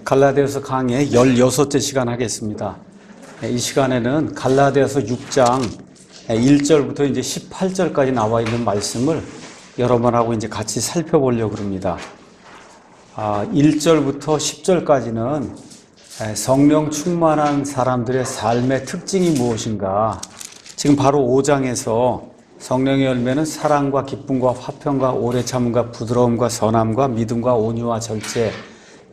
갈라디아서 강의 16째 시간 하겠습니다. 이 시간에는 갈라디아서 6장 1절부터 이제 18절까지 나와 있는 말씀을 여러분하고 이제 같이 살펴보려고 합니다. 1절부터 10절까지는 성령 충만한 사람들의 삶의 특징이 무엇인가, 지금 바로 5장에서 성령의 열매는 사랑과 기쁨과 화평과 오래 참음과 부드러움과 선함과 믿음과 온유와 절제,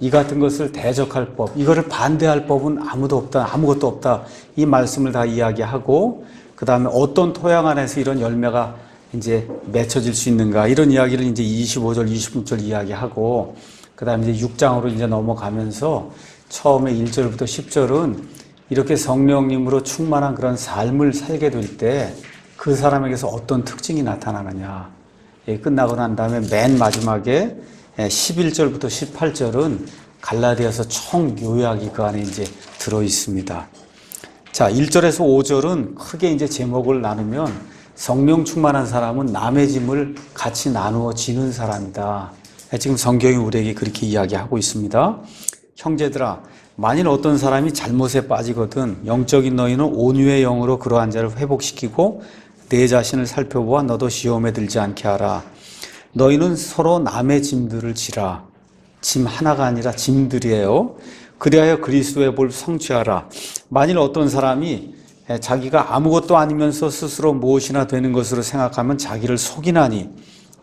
이 같은 것을 대적할 법, 이거를 반대할 법은 아무것도 없다. 이 말씀을 다 이야기하고, 그 다음에 어떤 토양 안에서 이런 열매가 이제 맺혀질 수 있는가, 이런 이야기를 이제 25절, 26절 이야기하고, 그 다음에 이제 6장으로 이제 넘어가면서 처음에 1절부터 10절은 이렇게 성령님으로 충만한 그런 삶을 살게 될 때 그 사람에게서 어떤 특징이 나타나느냐. 끝나고 난 다음에 맨 마지막에 11절부터 18절은 갈라디아서 총 요약이 그 안에 이제 들어 있습니다. 자, 1절에서 5절은 크게 이제 제목을 나누면 성령 충만한 사람은 남의 짐을 같이 나누어 지는 사람이다. 지금 성경이 우리에게 그렇게 이야기하고 있습니다. 형제들아, 만일 어떤 사람이 잘못에 빠지거든 영적인 너희는 온유의 영으로 그러한 자를 회복시키고 내 자신을 살펴보아 너도 시험에 들지 않게 하라. 너희는 서로 남의 짐들을 지라. 짐 하나가 아니라 짐들이에요. 그리하여 그리스도의 볼 성취하라. 만일 어떤 사람이 자기가 아무것도 아니면서 스스로 무엇이나 되는 것으로 생각하면 자기를 속이나니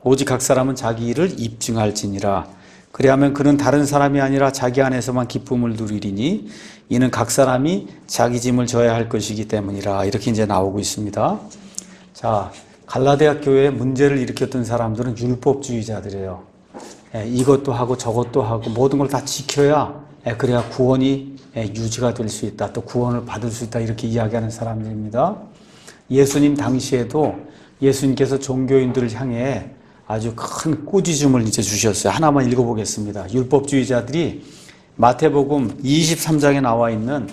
오직 각 사람은 자기 일을 입증할지니라. 그리하면 그는 다른 사람이 아니라 자기 안에서만 기쁨을 누리리니 이는 각 사람이 자기 짐을 져야 할 것이기 때문이라. 이렇게 이제 나오고 있습니다. 자, 갈라디아 교회에 문제를 일으켰던 사람들은 율법주의자들이에요. 이것도 하고 저것도 하고 모든 걸 다 지켜야 그래야 구원이 유지가 될 수 있다. 또 구원을 받을 수 있다. 이렇게 이야기하는 사람들입니다. 예수님 당시에도 예수님께서 종교인들을 향해 아주 큰 꾸짖음을 이제 주셨어요. 하나만 읽어보겠습니다. 율법주의자들이 마태복음 23장에 나와 있는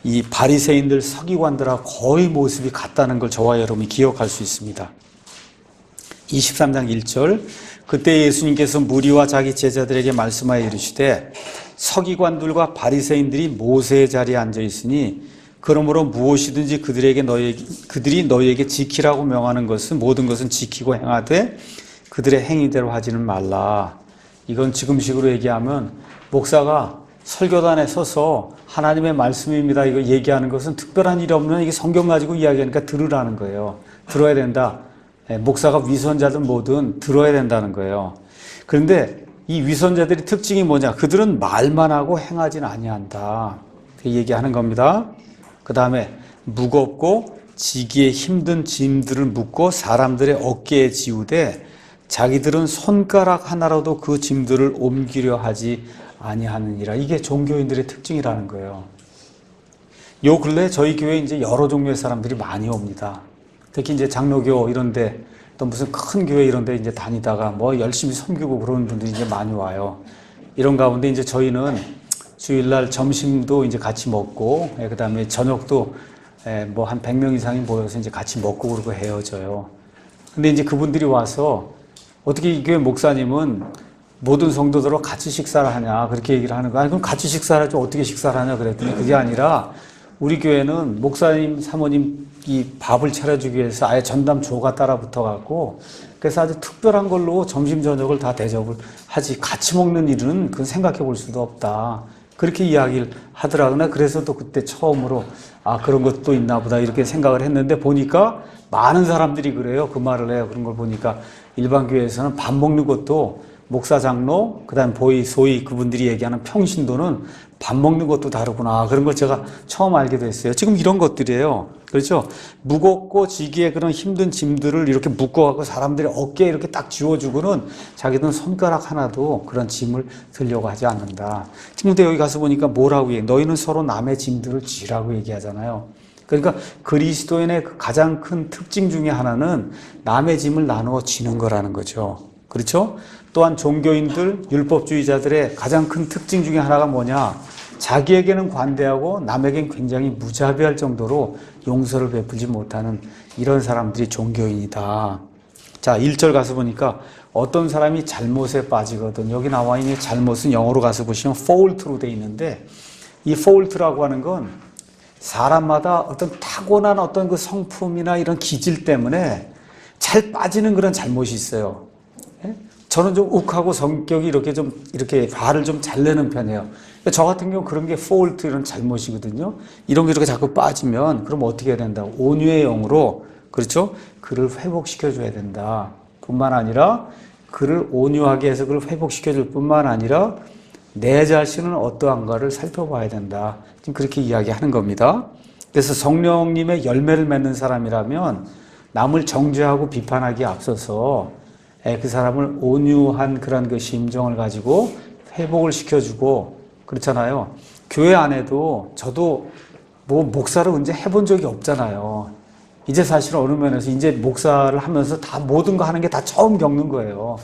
이 바리새인들 서기관들하고 거의 모습이 같다는 걸 저와 여러분이 기억할 수 있습니다. 23장 1절, 그때 예수님께서 무리와 자기 제자들에게 말씀하여 이르시되 서기관들과 바리새인들이 모세의 자리에 앉아 있으니 그러므로 무엇이든지 그들이 너희에게 지키라고 명하는 것은 모든 것은 지키고 행하되 그들의 행위대로 하지는 말라. 이건 지금식으로 얘기하면 목사가 설교단에 서서 하나님의 말씀입니다 이거 얘기하는 것은 특별한 일이 없는, 이게 성경 가지고 이야기하니까 들으라는 거예요. 들어야 된다. 목사가 위선자든 뭐든 들어야 된다는 거예요. 그런데 이 위선자들의 특징이 뭐냐? 그들은 말만 하고 행하지는 아니한다. 그 얘기하는 겁니다. 그 다음에 무겁고 지기에 힘든 짐들을 묶고 사람들의 어깨에 지우되 자기들은 손가락 하나로도 그 짐들을 옮기려 하지 아니하느니라. 이게 종교인들의 특징이라는 거예요. 요 근래 저희 교회에 이제 여러 종류의 사람들이 많이 옵니다. 특히 이제 장로교 이런데 또 무슨 큰 교회 이런데 이제 다니다가 뭐 열심히 섬기고 그러는 분들이 이제 많이 와요. 이런 가운데 이제 저희는 주일날 점심도 이제 같이 먹고, 그 다음에 저녁도 뭐 한 100명 이상이 모여서 이제 같이 먹고 그러고 헤어져요. 근데 이제 그분들이 와서 어떻게 이 교회 목사님은 모든 성도들하고 같이 식사를 하냐, 그렇게 얘기를 하는 거야. 그럼 같이 식사를 하죠. 어떻게 식사를 하냐 그랬더니 그게 아니라 우리 교회는 목사님, 사모님 이 밥을 차려주기 위해서 아예 전담조가 따라 붙어갖고, 그래서 아주 특별한 걸로 점심, 저녁을 다 대접을 하지, 같이 먹는 일은 그건 생각해 볼 수도 없다. 그렇게 이야기를 하더라고요. 그래서 또 그때 처음으로 그런 것도 있나 보다 이렇게 생각을 했는데 보니까 많은 사람들이 그래요. 그 말을 해요. 그런 걸 보니까 일반 교회에서는 밥 먹는 것도 목사, 장로, 그 다음 소위 그분들이 얘기하는 평신도는 밥 먹는 것도 다르구나. 그런 걸 제가 처음 알게 됐어요. 지금 이런 것들이에요. 그렇죠? 무겁고 지기에 그런 힘든 짐들을 이렇게 묶어갖고 사람들이 어깨에 이렇게 딱 쥐어주고는 자기들은 손가락 하나도 그런 짐을 들려고 하지 않는다. 지금 근데 여기 가서 보니까 뭐라고 얘기해? 너희는 서로 남의 짐들을 지라고 얘기하잖아요. 그러니까 그리스도인의 가장 큰 특징 중에 하나는 남의 짐을 나누어 지는 거라는 거죠. 그렇죠? 또한 종교인들, 율법주의자들의 가장 큰 특징 중에 하나가 뭐냐? 자기에게는 관대하고 남에게는 굉장히 무자비할 정도로 용서를 베풀지 못하는 이런 사람들이 종교인이다. 자, 1절 가서 보니까 어떤 사람이 잘못에 빠지거든. 여기 나와 있는 잘못은 영어로 가서 보시면 fault로 돼 있는데, 이 fault라고 하는 건 사람마다 어떤 타고난 어떤 그 성품이나 이런 기질 때문에 잘 빠지는 그런 잘못이 있어요. 예? 저는 좀 욱하고 성격이 이렇게 화를 좀 잘 내는 편이에요. 저 같은 경우 그런 게 fault 이런 잘못이거든요. 이런 게 이렇게 자꾸 빠지면 그럼 어떻게 해야 된다? 온유의 영으로, 그렇죠? 그를 회복시켜줘야 된다. 뿐만 아니라 그를 온유하게 해서 그를 회복시켜줄 뿐만 아니라 내 자신은 어떠한가를 살펴봐야 된다. 지금 그렇게 이야기하는 겁니다. 그래서 성령님의 열매를 맺는 사람이라면 남을 정죄하고 비판하기에 앞서서 그 사람을 온유한 그런 그 심정을 가지고 회복을 시켜주고, 그렇잖아요. 교회 안에도 저도 뭐 목사를 언제 해본 적이 없잖아요. 이제 사실 어느 면에서 이제 목사를 하면서 다 모든 거 하는 게 다 처음 겪는 거예요.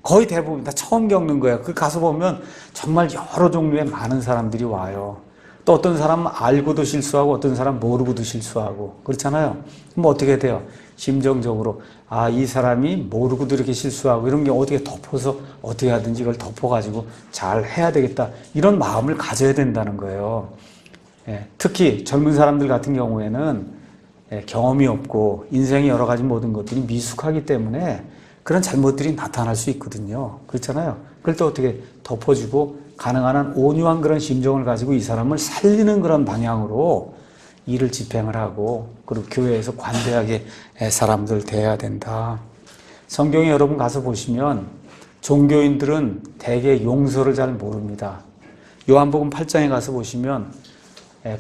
거의 대부분 다 처음 겪는 거예요. 그 가서 보면 정말 여러 종류의 많은 사람들이 와요. 또 어떤 사람은 알고도 실수하고 어떤 사람은 모르고도 실수하고 그렇잖아요. 그럼 어떻게 돼요? 심정적으로 이 사람이 모르고도 이렇게 실수하고 이런 게 어떻게 덮어서 어떻게 하든지 이걸 덮어가지고 잘 해야 되겠다. 이런 마음을 가져야 된다는 거예요. 특히 젊은 사람들 같은 경우에는 경험이 없고 인생의 여러 가지 모든 것들이 미숙하기 때문에 그런 잘못들이 나타날 수 있거든요. 그렇잖아요. 그럴 때 어떻게 덮어주고 가능한 한 온유한 그런 심정을 가지고 이 사람을 살리는 그런 방향으로 일을 집행을 하고, 그리고 교회에서 관대하게 사람들 대해야 된다. 성경에 여러분 가서 보시면 종교인들은 대개 용서를 잘 모릅니다. 요한복음 8장에 가서 보시면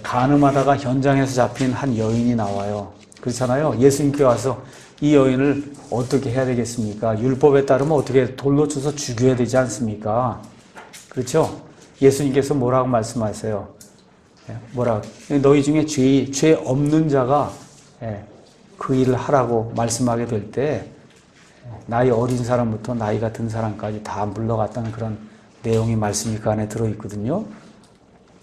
간음하다가 현장에서 잡힌 한 여인이 나와요. 그렇잖아요. 예수님께 와서 이 여인을 어떻게 해야 되겠습니까? 율법에 따르면 어떻게 돌로 쳐서 죽여야 되지 않습니까? 그렇죠? 예수님께서 뭐라고 말씀하세요? 너희 중에 죄 없는 자가 그 일을 하라고 말씀하게 될 때 나이 어린 사람부터 나이가 든 사람까지 다 물러갔다는 그런 내용이 말씀이 그 안에 들어있거든요.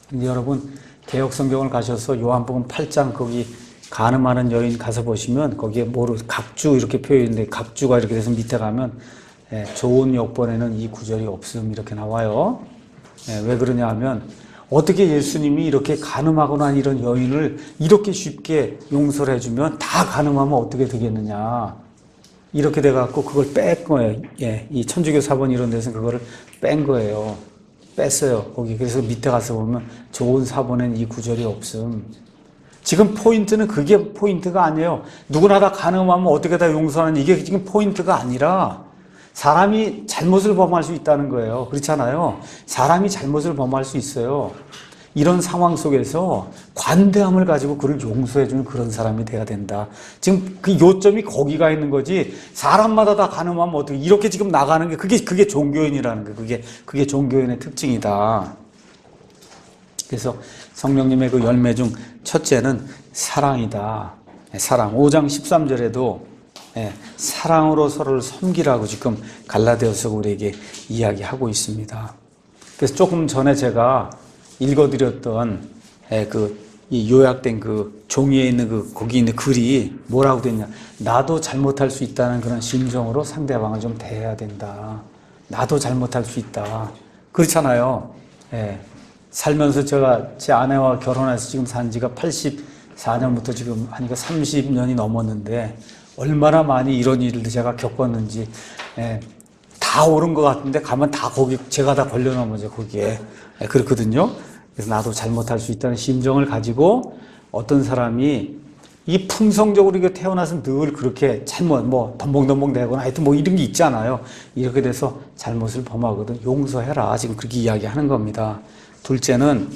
근데 여러분 개역 성경을 가셔서 요한복음 8장 거기 간음하는 여인 가서 보시면 거기에 각주 이렇게 표현인데 각주가 이렇게 돼서 밑에 가면 좋은 역본에는 이 구절이 없음 이렇게 나와요. 왜 그러냐 하면 어떻게 예수님이 이렇게 간음하고 난 이런 여인을 이렇게 쉽게 용서를 해주면 다 간음하면 어떻게 되겠느냐. 이렇게 돼갖고 그걸 뺀 거예요. 이 천주교 사본 이런 데서 그거를 뺀 거예요. 뺐어요. 거기. 그래서 밑에 가서 보면 좋은 사본엔 이 구절이 없음. 지금 포인트는 그게 포인트가 아니에요. 누구나 다 간음하면 어떻게 다 용서하는 이게 지금 포인트가 아니라 사람이 잘못을 범할 수 있다는 거예요. 그렇잖아요. 사람이 잘못을 범할 수 있어요. 이런 상황 속에서 관대함을 가지고 그를 용서해주는 그런 사람이 돼야 된다. 지금 그 요점이 거기가 있는 거지. 사람마다 다 간음하면 어떻게 이렇게 지금 나가는 게 그게 종교인이라는 거예요. 그게 종교인의 특징이다. 그래서 성령님의 그 열매 중 첫째는 사랑이다. 사랑. 5장 13절에도 사랑으로 서로를 섬기라고 지금 갈라디아서 우리에게 이야기하고 있습니다. 그래서 조금 전에 제가 읽어드렸던 이 요약된 그 종이에 있는 거기 있는 글이 뭐라고 됐냐. 나도 잘못할 수 있다는 그런 심정으로 상대방을 좀 대해야 된다. 나도 잘못할 수 있다. 그렇잖아요. 살면서 제가 제 아내와 결혼해서 지금 산 지가 84년부터 지금 하니까 30년이 넘었는데 얼마나 많이 이런 일을 제가 겪었는지 다 옳은 것 같은데 가면 다 거기 제가 다 걸려 넘어져 거기에. 그렇거든요. 그래서 나도 잘못할 수 있다는 심정을 가지고 어떤 사람이 이 품성적으로 이게 태어나서 늘 그렇게 잘못 덤벙덤벙 대거나 하여튼 이런 게 있잖아요. 이렇게 돼서 잘못을 범하거든. 용서해라. 지금 그렇게 이야기하는 겁니다. 둘째는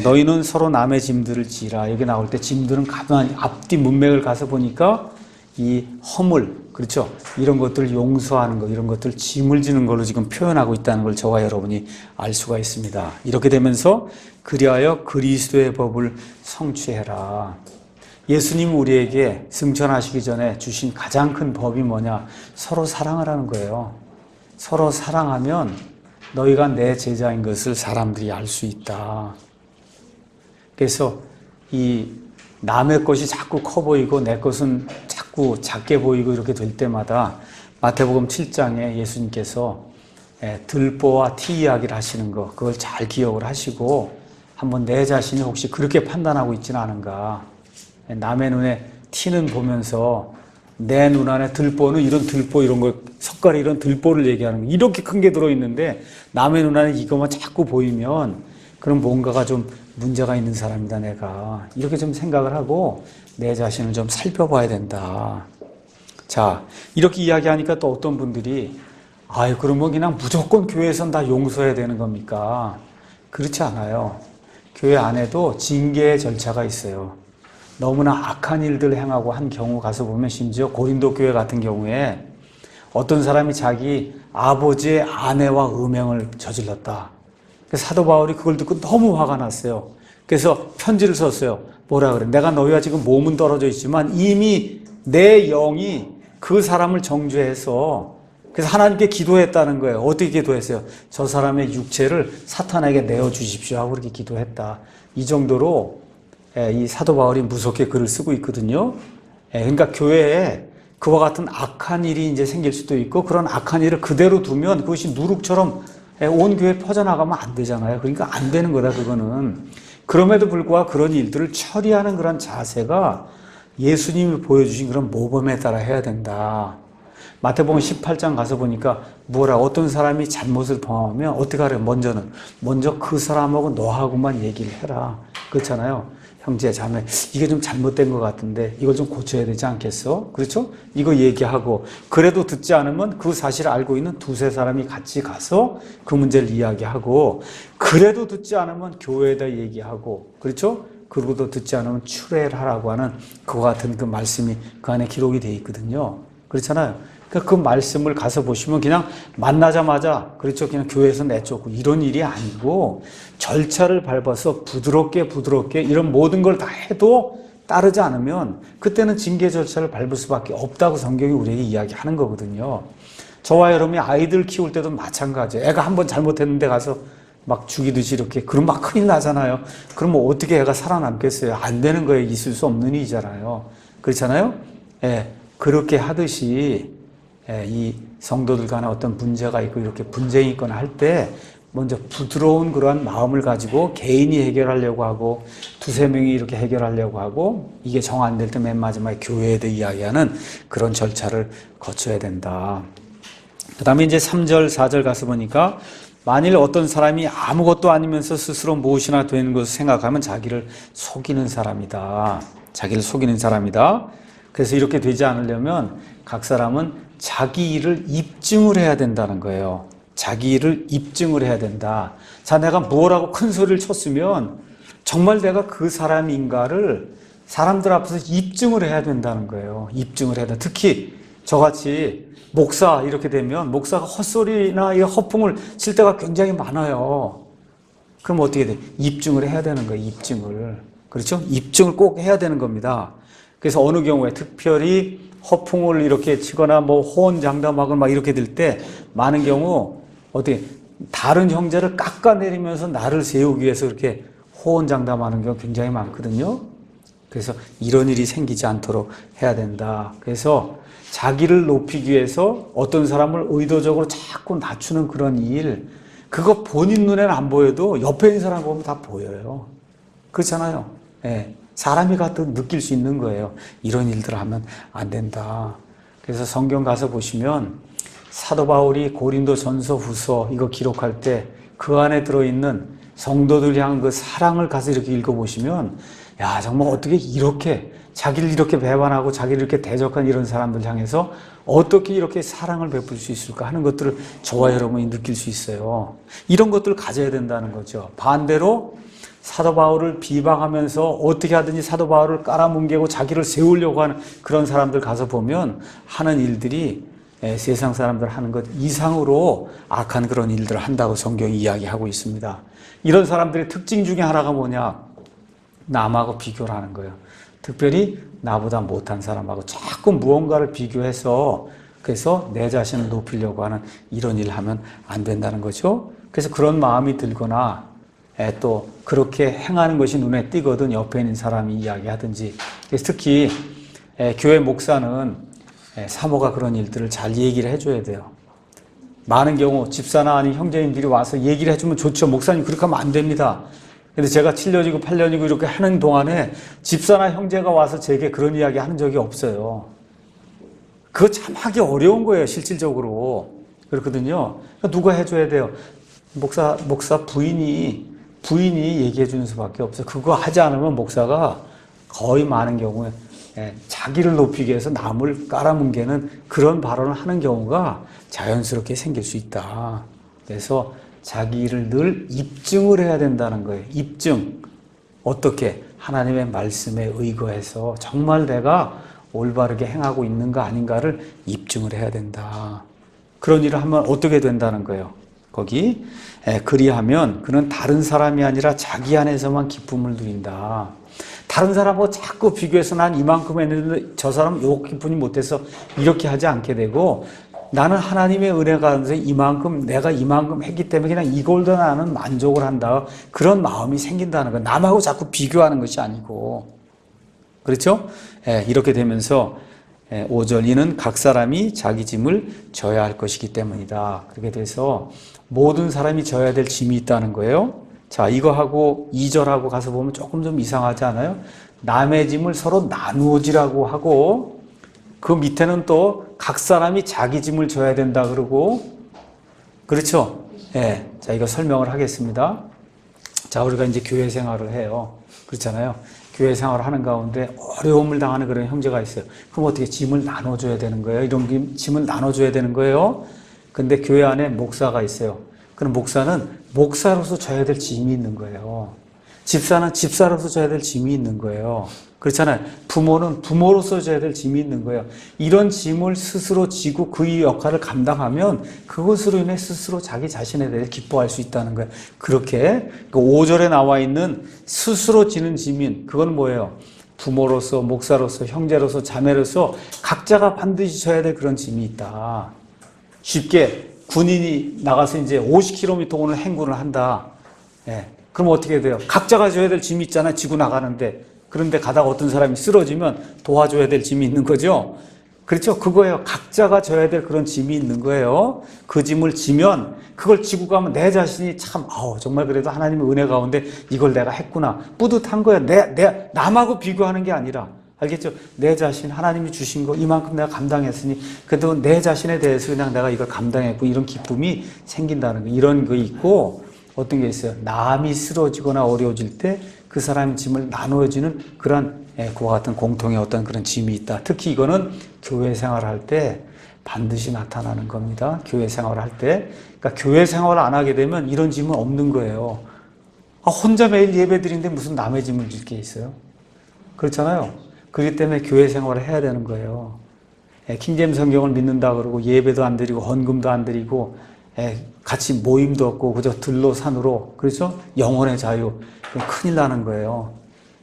너희는 서로 남의 짐들을 지라. 여기 나올 때 짐들은 가만히 앞뒤 문맥을 가서 보니까 이 허물, 그렇죠? 이런 것들을 용서하는 것, 이런 것들 짐을 지는 걸로 지금 표현하고 있다는 걸 저와 여러분이 알 수가 있습니다. 이렇게 되면서 그리하여 그리스도의 법을 성취해라. 예수님 우리에게 승천하시기 전에 주신 가장 큰 법이 뭐냐? 서로 사랑을 하는 거예요. 서로 사랑하면 너희가 내 제자인 것을 사람들이 알 수 있다. 그래서 이 남의 것이 자꾸 커 보이고 내 것은 자꾸 작게 보이고 이렇게 될 때마다 마태복음 7장에 예수님께서 들보와 티 이야기를 하시는 거, 그걸 잘 기억을 하시고 한번 내 자신이 혹시 그렇게 판단하고 있지는 않은가. 남의 눈에 티는 보면서 내 눈 안에 들보는 이런 들보 이런 거 석가래 이런 들보를 얘기하는 거, 이렇게 큰 게 들어있는데 남의 눈 안에 이것만 자꾸 보이면 그럼 뭔가가 좀 문제가 있는 사람이다 내가. 이렇게 좀 생각을 하고 내 자신을 좀 살펴봐야 된다. 자, 이렇게 이야기하니까 또 어떤 분들이 아유 그러면 그냥 무조건 교회에선 다 용서해야 되는 겁니까? 그렇지 않아요. 교회 안에도 징계의 절차가 있어요. 너무나 악한 일들을 행하고 한 경우 가서 보면 심지어 고린도 교회 같은 경우에 어떤 사람이 자기 아버지의 아내와 음행을 저질렀다. 그래서 사도 바울이 그걸 듣고 너무 화가 났어요. 그래서 편지를 썼어요. 뭐라 그래? 내가 너희와 지금 몸은 떨어져 있지만 이미 내 영이 그 사람을 정죄해서 그래서 하나님께 기도했다는 거예요. 어떻게 기도했어요? 저 사람의 육체를 사탄에게 내어주십시오 하고 그렇게 기도했다. 이 정도로 이 사도 바울이 무섭게 글을 쓰고 있거든요. 그러니까 교회에 그와 같은 악한 일이 이제 생길 수도 있고 그런 악한 일을 그대로 두면 그것이 누룩처럼 온 교회에 퍼져나가면 안 되잖아요. 그러니까 안 되는 거다 그거는. 그럼에도 불구하고 그런 일들을 처리하는 그런 자세가 예수님이 보여주신 그런 모범에 따라 해야 된다. 마태복음 18장 가서 보니까 뭐라 어떤 사람이 잘못을 범하면 어떻게 하래요? 먼저 그 사람하고 너하고만 얘기를 해라. 그렇잖아요. 형제 자매 이게 좀 잘못된 것 같은데 이걸 좀 고쳐야 되지 않겠어? 그렇죠? 이거 얘기하고 그래도 듣지 않으면 그 사실을 알고 있는 두세 사람이 같이 가서 그 문제를 이야기하고 그래도 듣지 않으면 교회에다 얘기하고 그렇죠? 그러고도 듣지 않으면 추례를 하라고 하는 그와 같은 그 말씀이 그 안에 기록이 되어 있거든요. 그렇잖아요. 그 말씀을 가서 보시면 그냥 만나자마자 그렇죠 그냥 교회에서 내쫓고 이런 일이 아니고 절차를 밟아서 부드럽게 이런 모든 걸 다 해도 따르지 않으면 그때는 징계 절차를 밟을 수밖에 없다고 성경이 우리에게 이야기하는 거거든요. 저와 여러분이 아이들 키울 때도 마찬가지예요. 애가 한번 잘못했는데 가서 막 죽이듯이 이렇게 그럼 막 큰일 나잖아요. 그럼 뭐 어떻게 애가 살아남겠어요? 안 되는 거에 있을 수 없는 일이잖아요. 그렇잖아요. 그렇게 하듯이 이 성도들 간에 어떤 문제가 있고 이렇게 분쟁이 있거나 할 때 먼저 부드러운 그러한 마음을 가지고 개인이 해결하려고 하고 두세 명이 이렇게 해결하려고 하고 이게 정 안 될 때 맨 마지막에 교회에 대해 이야기하는 그런 절차를 거쳐야 된다. 그 다음에 이제 3절, 4절 가서 보니까 만일 어떤 사람이 아무것도 아니면서 스스로 무엇이나 되는 것을 생각하면 자기를 속이는 사람이다. 자기를 속이는 사람이다. 그래서 이렇게 되지 않으려면 각 사람은 자기 일을 입증을 해야 된다는 거예요. 자기 일을 입증을 해야 된다. 자, 내가 뭐라고 큰 소리를 쳤으면 정말 내가 그 사람인가를 사람들 앞에서 입증을 해야 된다는 거예요. 입증을 해야 된다. 특히 저같이 목사 이렇게 되면 목사가 헛소리나 허풍을 칠 때가 굉장히 많아요. 그럼 어떻게 돼? 입증을 해야 되는 거예요. 입증을. 그렇죠? 입증을 꼭 해야 되는 겁니다. 그래서 어느 경우에 특별히 허풍을 이렇게 치거나 뭐 호언장담하거나 막 이렇게 될 때 많은 경우 어떻게 다른 형제를 깎아내리면서 나를 세우기 위해서 이렇게 호언장담하는 경우 굉장히 많거든요. 그래서 이런 일이 생기지 않도록 해야 된다. 그래서 자기를 높이기 위해서 어떤 사람을 의도적으로 자꾸 낮추는 그런 일, 그거 본인 눈에는 안 보여도 옆에 있는 사람 보면 다 보여요. 그렇잖아요. 사람이 가도 느낄 수 있는 거예요. 이런 일들을 하면 안 된다. 그래서 성경 가서 보시면 사도 바울이 고린도 전서 후서 이거 기록할 때 그 안에 들어있는 성도들 향한 그 사랑을 가서 이렇게 읽어보시면 야 정말 어떻게 이렇게 자기를 이렇게 배반하고 자기를 이렇게 대적한 이런 사람들 향해서 어떻게 이렇게 사랑을 베풀 수 있을까 하는 것들을 저와 여러분이 느낄 수 있어요. 이런 것들을 가져야 된다는 거죠. 반대로 사도 바울을 비방하면서 어떻게 하든지 사도 바울을 깔아뭉개고 자기를 세우려고 하는 그런 사람들 가서 보면 하는 일들이 세상 사람들 하는 것 이상으로 악한 그런 일들을 한다고 성경이 이야기하고 있습니다. 이런 사람들의 특징 중에 하나가 뭐냐? 남하고 비교를 하는 거예요. 특별히 나보다 못한 사람하고 자꾸 무언가를 비교해서 그래서 내 자신을 높이려고 하는 이런 일을 하면 안 된다는 거죠. 그래서 그런 마음이 들거나 또 그렇게 행하는 것이 눈에 띄거든 옆에 있는 사람이 이야기하든지. 그래서 특히 교회 목사는 사모가 그런 일들을 잘 얘기를 해줘야 돼요. 많은 경우 집사나 아닌 형제님들이 와서 얘기를 해주면 좋죠. 목사님 그렇게 하면 안 됩니다. 근데 제가 7년이고 8년이고 이렇게 하는 동안에 집사나 형제가 와서 제게 그런 이야기 하는 적이 없어요. 그거 참 하기 어려운 거예요, 실질적으로. 그렇거든요. 그러니까 누가 해줘야 돼요? 목사 부인이 얘기해 주는 수밖에 없어요. 그거 하지 않으면 목사가 거의 많은 경우에 자기를 높이기 위해서 남을 깔아뭉개는 그런 발언을 하는 경우가 자연스럽게 생길 수 있다. 그래서 자기 일을 늘 입증을 해야 된다는 거예요. 입증. 어떻게? 하나님의 말씀에 의거해서 정말 내가 올바르게 행하고 있는가 아닌가를 입증을 해야 된다. 그런 일을 하면 어떻게 된다는 거예요? 거기 그리하면 그는 다른 사람이 아니라 자기 안에서만 기쁨을 누린다. 다른 사람하고 자꾸 비교해서 난 이만큼 했는데 저 사람은 요 기쁨이 못해서 이렇게 하지 않게 되고 나는 하나님의 은혜 가운데 내가 이만큼 했기 때문에 그냥 이걸로 나는 만족을 한다. 그런 마음이 생긴다는 거예요. 남하고 자꾸 비교하는 것이 아니고. 그렇죠? 이렇게 되면서 5절 이는 각 사람이 자기 짐을 져야 할 것이기 때문이다. 그렇게 돼서 모든 사람이 져야 될 짐이 있다는 거예요. 자, 이거하고 2절하고 가서 보면 조금 좀 이상하지 않아요? 남의 짐을 서로 나누어지라고 하고 그 밑에는 또 각 사람이 자기 짐을 져야 된다 그러고 그렇죠? 자, 이거 설명을 하겠습니다. 자, 우리가 이제 교회 생활을 해요. 그렇잖아요. 교회 생활을 하는 가운데 어려움을 당하는 그런 형제가 있어요. 그럼 어떻게 짐을 나눠줘야 되는 거예요? 이런 짐을 나눠줘야 되는 거예요? 근데 교회 안에 목사가 있어요. 그럼 목사는 목사로서 져야 될 짐이 있는 거예요. 집사는 집사로서 져야 될 짐이 있는 거예요. 그렇잖아요. 부모는 부모로서 져야 될 짐이 있는 거예요. 이런 짐을 스스로 지고 그 역할을 감당하면 그것으로 인해 스스로 자기 자신에 대해 기뻐할 수 있다는 거예요. 그렇게 5절에 나와 있는 스스로 지는 짐인 그건 뭐예요? 부모로서 목사로서 형제로서 자매로서 각자가 반드시 져야 될 그런 짐이 있다. 쉽게 군인이 나가서 이제 50km 오늘 행군을 한다. 그럼 어떻게 돼요? 각자가 져야 될 짐이 있잖아요. 지고 나가는데. 그런데 가다가 어떤 사람이 쓰러지면 도와줘야 될 짐이 있는 거죠. 그렇죠? 그거예요. 각자가 져야 될 그런 짐이 있는 거예요. 그 짐을 지면 그걸 지고 가면 내 자신이 참 정말 그래도 하나님의 은혜 가운데 이걸 내가 했구나. 뿌듯한 거예요. 남하고 비교하는 게 아니라. 알겠죠? 내 자신 하나님이 주신 거 이만큼 내가 감당했으니 그래도 내 자신에 대해서 그냥 내가 이걸 감당했고 이런 기쁨이 생긴다는 거. 이런 거 있고 어떤 게 있어요? 남이 쓰러지거나 어려워질 때 그 사람의 짐을 나누어지는 그런 그와 같은 공통의 어떤 그런 짐이 있다. 특히 이거는 교회 생활을 할 때 반드시 나타나는 겁니다. 교회 생활을 할 때. 그러니까 교회 생활을 안 하게 되면 이런 짐은 없는 거예요. 혼자 매일 예배 드리는데 무슨 남의 짐을 질 게 있어요? 그렇잖아요. 그렇기 때문에 교회 생활을 해야 되는 거예요. 킹제임스 성경을 믿는다 그러고 예배도 안 드리고 헌금도 안 드리고 같이 모임도 없고 그저 들로 산으로 그렇죠? 영혼의 자유. 그럼 큰일 나는 거예요.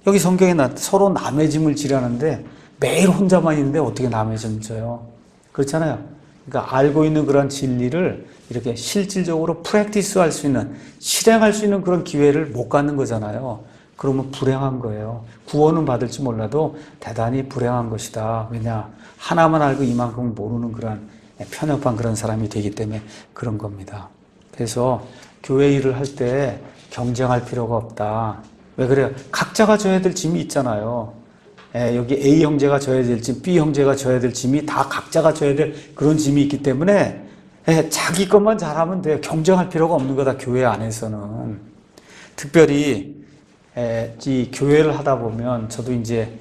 여기 성경에 서로 남의 짐을 지라는데 매일 혼자만 있는데 어떻게 남의 짐을 져요? 그렇잖아요. 그러니까 알고 있는 그런 진리를 이렇게 실질적으로 프랙티스할 수 있는 실행할 수 있는 그런 기회를 못 갖는 거잖아요. 그러면 불행한 거예요. 구원은 받을지 몰라도 대단히 불행한 것이다. 왜냐? 하나만 알고 이만큼 모르는 그런 편협한 그런 사람이 되기 때문에 그런 겁니다. 그래서 교회 일을 할 때 경쟁할 필요가 없다. 왜 그래요? 각자가 져야 될 짐이 있잖아요. 여기 A 형제가 져야 될 짐, B 형제가 져야 될 짐이 다 각자가 져야 될 그런 짐이 있기 때문에 자기 것만 잘하면 돼요. 경쟁할 필요가 없는 거다. 교회 안에서는. 특별히 이 교회를 하다 보면 저도 이제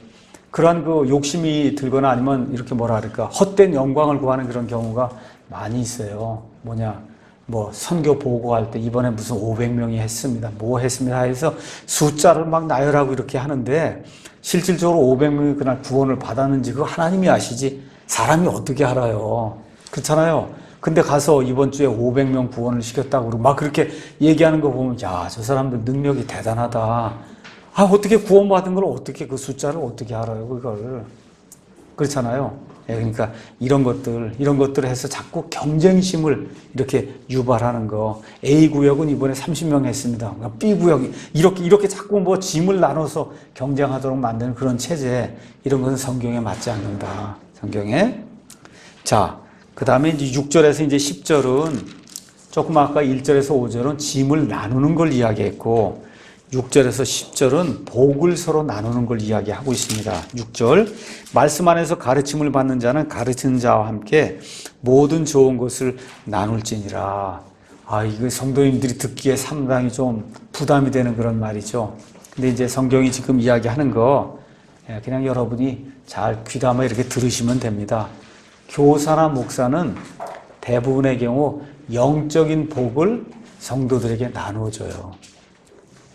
그러한 그 욕심이 들거나 아니면 이렇게 뭐라 그럴까 헛된 영광을 구하는 그런 경우가 많이 있어요. 선교 보고할 때 이번에 무슨 500명이 했습니다. 뭐 했습니다. 해서 숫자를 막 나열하고 이렇게 하는데 실질적으로 500명이 그날 구원을 받았는지 그거 하나님이 아시지 사람이 어떻게 알아요. 그렇잖아요. 근데 가서 이번 주에 500명 구원을 시켰다고 그러고 막 그렇게 얘기하는 거 보면 야, 저 사람들 능력이 대단하다. 어떻게 구원받은 걸 어떻게 그 숫자를 어떻게 알아요, 그걸. 그렇잖아요. 그러니까 이런 것들을 해서 자꾸 경쟁심을 이렇게 유발하는 거. A 구역은 이번에 30명 했습니다. B 구역이 이렇게 자꾸 짐을 나눠서 경쟁하도록 만드는 그런 체제. 이런 것은 성경에 맞지 않는다. 성경에. 자, 그 다음에 이제 6절에서 이제 10절은 조금 아까 1절에서 5절은 짐을 나누는 걸 이야기했고 6절에서 10절은 복을 서로 나누는 걸 이야기하고 있습니다. 6절 말씀 안에서 가르침을 받는 자는 가르치는 자와 함께 모든 좋은 것을 나눌지니라. 이거 성도님들이 듣기에 상당히 좀 부담이 되는 그런 말이죠. 근데 이제 성경이 지금 이야기하는 거 그냥 여러분이 잘 귀담아 이렇게 들으시면 됩니다. 교사나 목사는 대부분의 경우 영적인 복을 성도들에게 나누어줘요.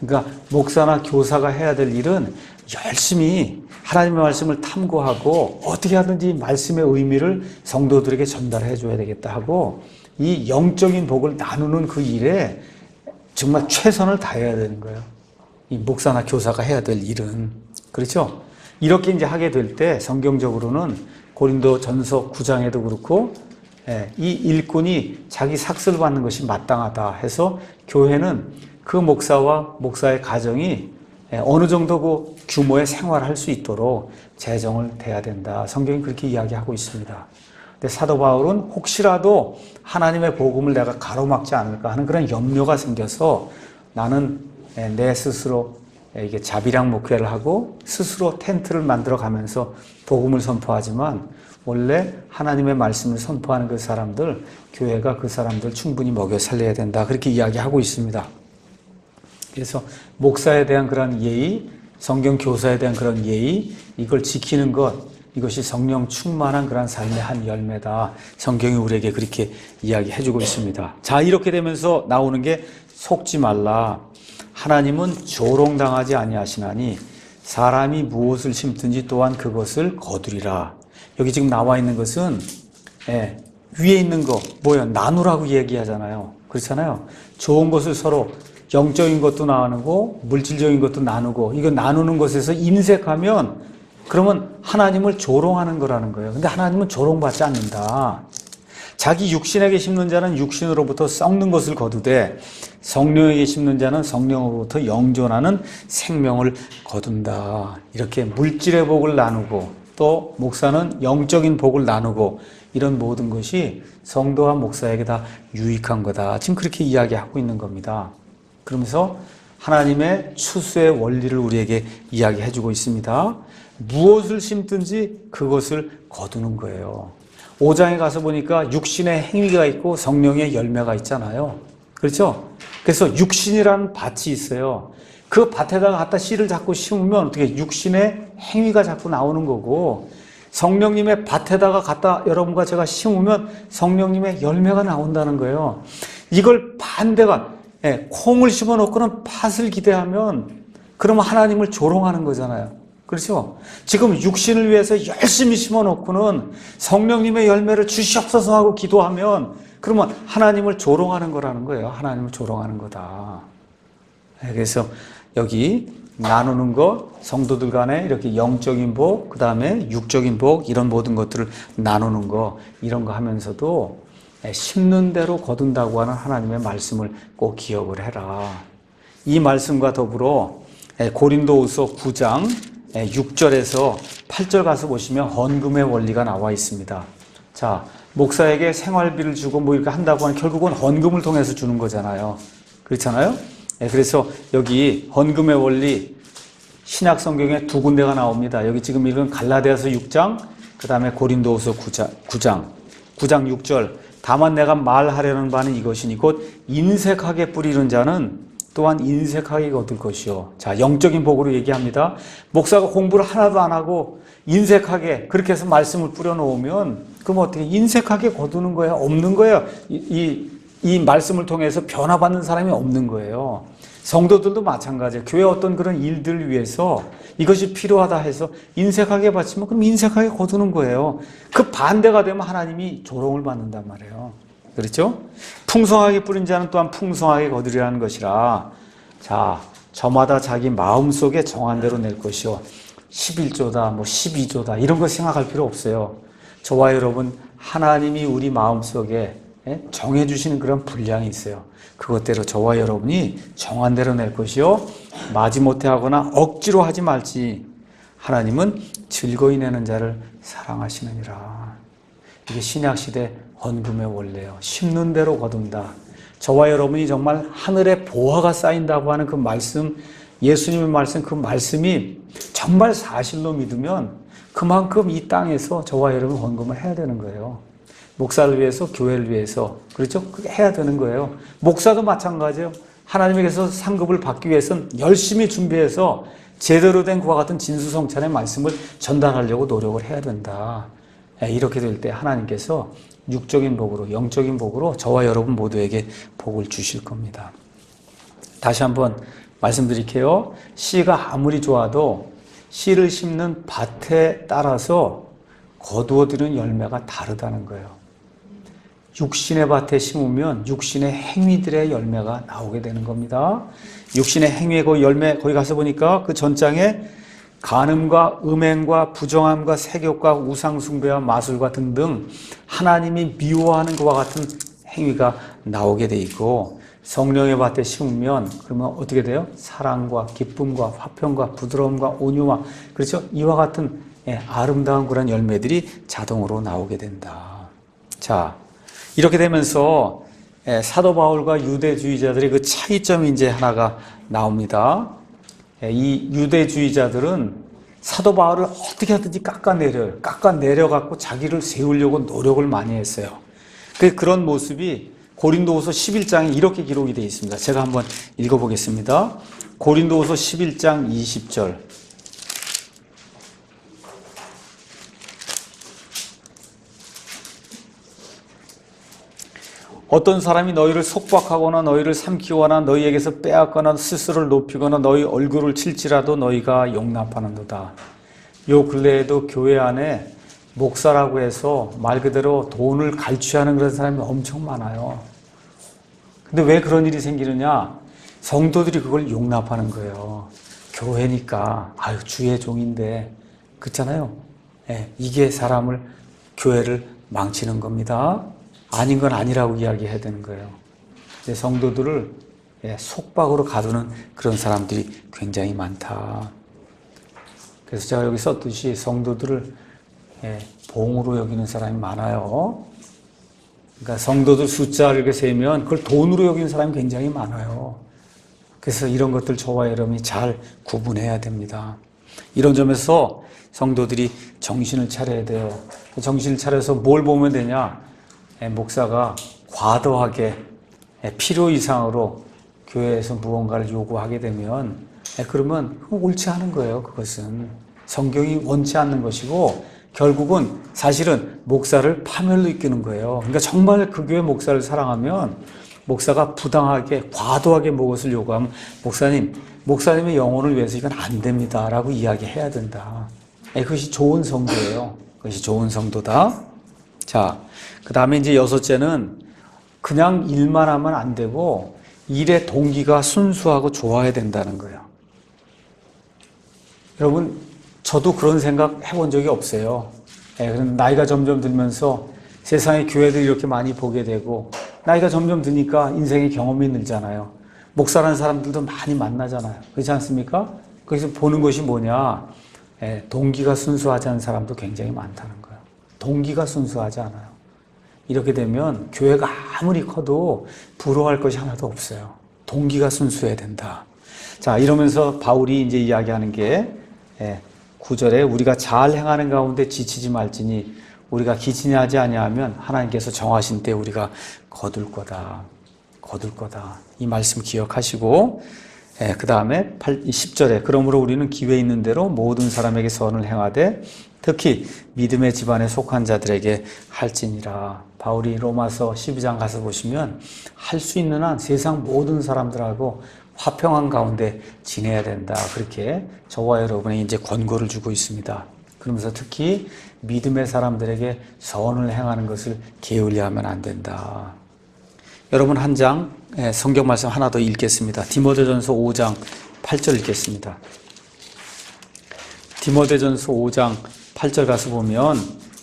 그러니까 목사나 교사가 해야 될 일은 열심히 하나님의 말씀을 탐구하고 어떻게 하든지 말씀의 의미를 성도들에게 전달해 줘야 되겠다 하고 이 영적인 복을 나누는 그 일에 정말 최선을 다해야 되는 거예요. 이 목사나 교사가 해야 될 일은. 그렇죠? 이렇게 이제 하게 될 때 성경적으로는 고린도 전서 9장에도 그렇고 이 일꾼이 자기 삭슬 받는 것이 마땅하다 해서 교회는 그 목사와 목사의 가정이 어느 정도 그 규모의 생활을 할 수 있도록 재정을 대야 된다. 성경이 그렇게 이야기하고 있습니다. 근데 사도 바울은 혹시라도 하나님의 복음을 내가 가로막지 않을까 하는 그런 염려가 생겨서 나는 내 스스로 이게 자비랑 목회를 하고 스스로 텐트를 만들어 가면서 복음을 선포하지만 원래 하나님의 말씀을 선포하는 그 사람들, 교회가 그 사람들 충분히 먹여 살려야 된다. 그렇게 이야기하고 있습니다. 그래서 목사에 대한 그런 예의, 성경 교사에 대한 그런 예의, 이걸 지키는 것, 이것이 성령 충만한 그런 삶의 한 열매다. 성경이 우리에게 그렇게 이야기해주고 있습니다. 자, 이렇게 되면서 나오는 게 속지 말라. 하나님은 조롱당하지 아니하시나니 사람이 무엇을 심든지 또한 그것을 거두리라. 여기 지금 나와 있는 것은 위에 있는 거 뭐예요? 나누라고 얘기하잖아요. 그렇잖아요. 좋은 것을 서로 영적인 것도 나누고 물질적인 것도 나누고 이거 나누는 것에서 인색하면 그러면 하나님을 조롱하는 거라는 거예요. 근데 하나님은 조롱받지 않는다. 자기 육신에게 심는 자는 육신으로부터 썩는 것을 거두되 성령에게 심는 자는 성령으로부터 영존하는 생명을 거둔다. 이렇게 물질의 복을 나누고 또 목사는 영적인 복을 나누고 이런 모든 것이 성도와 목사에게 다 유익한 거다. 지금 그렇게 이야기하고 있는 겁니다. 그러면서 하나님의 추수의 원리를 우리에게 이야기해 주고 있습니다. 무엇을 심든지 그것을 거두는 거예요. 5장에 가서 보니까 육신의 행위가 있고 성령의 열매가 있잖아요. 그렇죠? 그래서 육신이라는 밭이 있어요. 그 밭에다가 갖다 씨를 자꾸 심으면 어떻게 육신의 행위가 자꾸 나오는 거고 성령님의 밭에다가 갖다 여러분과 제가 심으면 성령님의 열매가 나온다는 거예요. 이걸 반대가 콩을 심어놓고는 팥을 기대하면 그러면 하나님을 조롱하는 거잖아요. 그렇죠? 지금 육신을 위해서 열심히 심어놓고는 성령님의 열매를 주시옵소서 하고 기도하면 그러면 하나님을 조롱하는 거라는 거예요. 하나님을 조롱하는 거다. 그래서 여기 나누는 것, 성도들 간에 이렇게 영적인 복, 그 다음에 육적인 복, 이런 모든 것들을 나누는 거, 이런 거 하면서도 심는 대로 거둔다고 하는 하나님의 말씀을 꼭 기억을 해라. 이 말씀과 더불어 고린도후서 9장 6절에서 8절 가서 보시면 헌금의 원리가 나와 있습니다. 자, 목사에게 생활비를 주고 뭐 이렇게 한다고 하면 결국은 헌금을 통해서 주는 거잖아요. 그렇잖아요? 그래서 여기 헌금의 원리 신약 성경에 두 군데가 나옵니다. 여기 지금 읽은 갈라디아서 6장, 그 다음에 고린도후서 9장 6절. 다만 내가 말하려는 바는 이것이니 곧 인색하게 뿌리는 자는 또한 인색하게 거둘 것이요. 자, 영적인 복으로 얘기합니다. 목사가 공부를 하나도 안 하고 인색하게 그렇게 해서 말씀을 뿌려놓으면 그럼 어떻게 인색하게 거두는 거예요? 없는 거예요. 이 말씀을 통해서 변화받는 사람이 없는 거예요. 성도들도 마찬가지예요. 교회 어떤 그런 일들을 위해서 이것이 필요하다 해서 인색하게 바치면 그럼 인색하게 거두는 거예요. 그 반대가 되면 하나님이 조롱을 받는단 말이에요. 그렇죠? 풍성하게 뿌린 자는 또한 풍성하게 거두리라는 것이라. 자, 저마다 자기 마음속에 정한 대로 낼 것이요. 11조다, 뭐 12조다 이런 거 생각할 필요 없어요. 저와 여러분 하나님이 우리 마음속에 정해주시는 그런 분량이 있어요. 그것대로 저와 여러분이 정한 대로 낼 것이요. 마지못해 하거나 억지로 하지 말지. 하나님은 즐거이 내는 자를 사랑하시느니라. 이게 신약시대 헌금의 원리예요. 심는 대로 거둔다. 저와 여러분이 정말 하늘에 보화가 쌓인다고 하는 그 말씀, 예수님의 말씀, 그 말씀이 정말 사실로 믿으면 그만큼 이 땅에서 저와 여러분 헌금을 해야 되는 거예요. 목사를 위해서, 교회를 위해서. 그렇죠? 그게 해야 되는 거예요. 목사도 마찬가지예요. 하나님에게서 상급을 받기 위해서는 열심히 준비해서 제대로 된 그와 같은 진수성찬의 말씀을 전달하려고 노력을 해야 된다. 이렇게 될 때 하나님께서 육적인 복으로, 영적인 복으로 저와 여러분 모두에게 복을 주실 겁니다. 다시 한번 말씀드릴게요. 씨가 아무리 좋아도 씨를 심는 밭에 따라서 거두어들이는 열매가 다르다는 거예요. 육신의 밭에 심으면 육신의 행위들의 열매가 나오게 되는 겁니다. 육신의 행위의 그 열매, 거기 가서 보니까 그 전장에 간음과 음행과 부정함과 세욕과 우상숭배와 마술과 등등 하나님이 미워하는 것과 같은 행위가 나오게 돼 있고, 성령의 밭에 심으면 그러면 어떻게 돼요? 사랑과 기쁨과 화평과 부드러움과 온유와, 그렇죠? 이와 같은 아름다운 그런 열매들이 자동으로 나오게 된다. 자, 이렇게 되면서 사도 바울과 유대주의자들의 그 차이점이 이제 하나가 나옵니다. 이 유대주의자들은 사도 바울을 어떻게 하든지 깎아내려요. 깎아내려갖고 자기를 세우려고 노력을 많이 했어요. 그런 모습이 고린도후서 11장에 이렇게 기록이 되어 있습니다. 제가 한번 읽어보겠습니다. 고린도후서 11장 20절. 어떤 사람이 너희를 속박하거나 너희를 삼키거나 너희에게서 빼앗거나 스스로를 높이거나 너희 얼굴을 칠지라도 너희가 용납하는도다. 요 근래에도 교회 안에 목사라고 해서 말 그대로 돈을 갈취하는 그런 사람이 엄청 많아요. 근데 왜 그런 일이 생기느냐? 성도들이 그걸 용납하는 거예요. 교회니까 아유 주의 종인데, 그렇잖아요. 이게 사람을, 교회를 망치는 겁니다. 아닌 건 아니라고 이야기해야 되는 거예요. 성도들을 속박으로 가두는 그런 사람들이 굉장히 많다. 그래서 제가 여기 썼듯이 성도들을 봉으로 여기는 사람이 많아요. 그러니까 성도들 숫자를 이렇게 세면 그걸 돈으로 여기는 사람이 굉장히 많아요. 그래서 이런 것들 저와 여러분이 잘 구분해야 됩니다. 이런 점에서 성도들이 정신을 차려야 돼요. 정신을 차려서 뭘 보면 되냐? 목사가 과도하게 필요 이상으로 교회에서 무언가를 요구하게 되면 그러면 옳지 않은 거예요. 그것은 성경이 원치 않는 것이고 결국은 사실은 목사를 파멸로 이끄는 거예요. 그러니까 정말 그 교회 목사를 사랑하면 목사가 부당하게 과도하게 무엇을 요구하면 목사님의 영혼을 위해서 이건 안 됩니다 라고 이야기해야 된다. 그것이 좋은 성도예요. 그것이 좋은 성도다. 자, 그 다음에 이제 여섯째는 그냥 일만 하면 안 되고 일의 동기가 순수하고 좋아야 된다는 거예요. 여러분, 저도 그런 생각 해본 적이 없어요. 나이가 점점 들면서 세상에 교회들이 이렇게 많이 보게 되고 나이가 점점 드니까 인생의 경험이 늘잖아요. 목사라는 사람들도 많이 만나잖아요. 그렇지 않습니까? 거기서 보는 것이 뭐냐? 동기가 순수하지 않은 사람도 굉장히 많다는 거예요. 동기가 순수하지 않아요. 이렇게 되면 교회가 아무리 커도 부러워할 것이 하나도 없어요. 동기가 순수해야 된다. 자, 이러면서 바울이 이제 이야기하는 게 9절에 우리가 잘 행하는 가운데 지치지 말지니 우리가 기치하지 아니하면 하나님께서 정하신 때 우리가 거둘 거다. 이 말씀 기억하시고 그 다음에 10절에 그러므로 우리는 기회 있는 대로 모든 사람에게 선을 행하되 특히 믿음의 집안에 속한 자들에게 할지니라. 바울이 로마서 12장 가서 보시면 할 수 있는 한 세상 모든 사람들하고 화평한 가운데 지내야 된다. 그렇게 저와 여러분에게 이제 권고를 주고 있습니다. 그러면서 특히 믿음의 사람들에게 선을 행하는 것을 게을리하면 안 된다. 여러분 한 장 성경 말씀 하나 더 읽겠습니다. 디모데전서 5장 8절 읽겠습니다. 디모데전서 5장 8절 가서 보면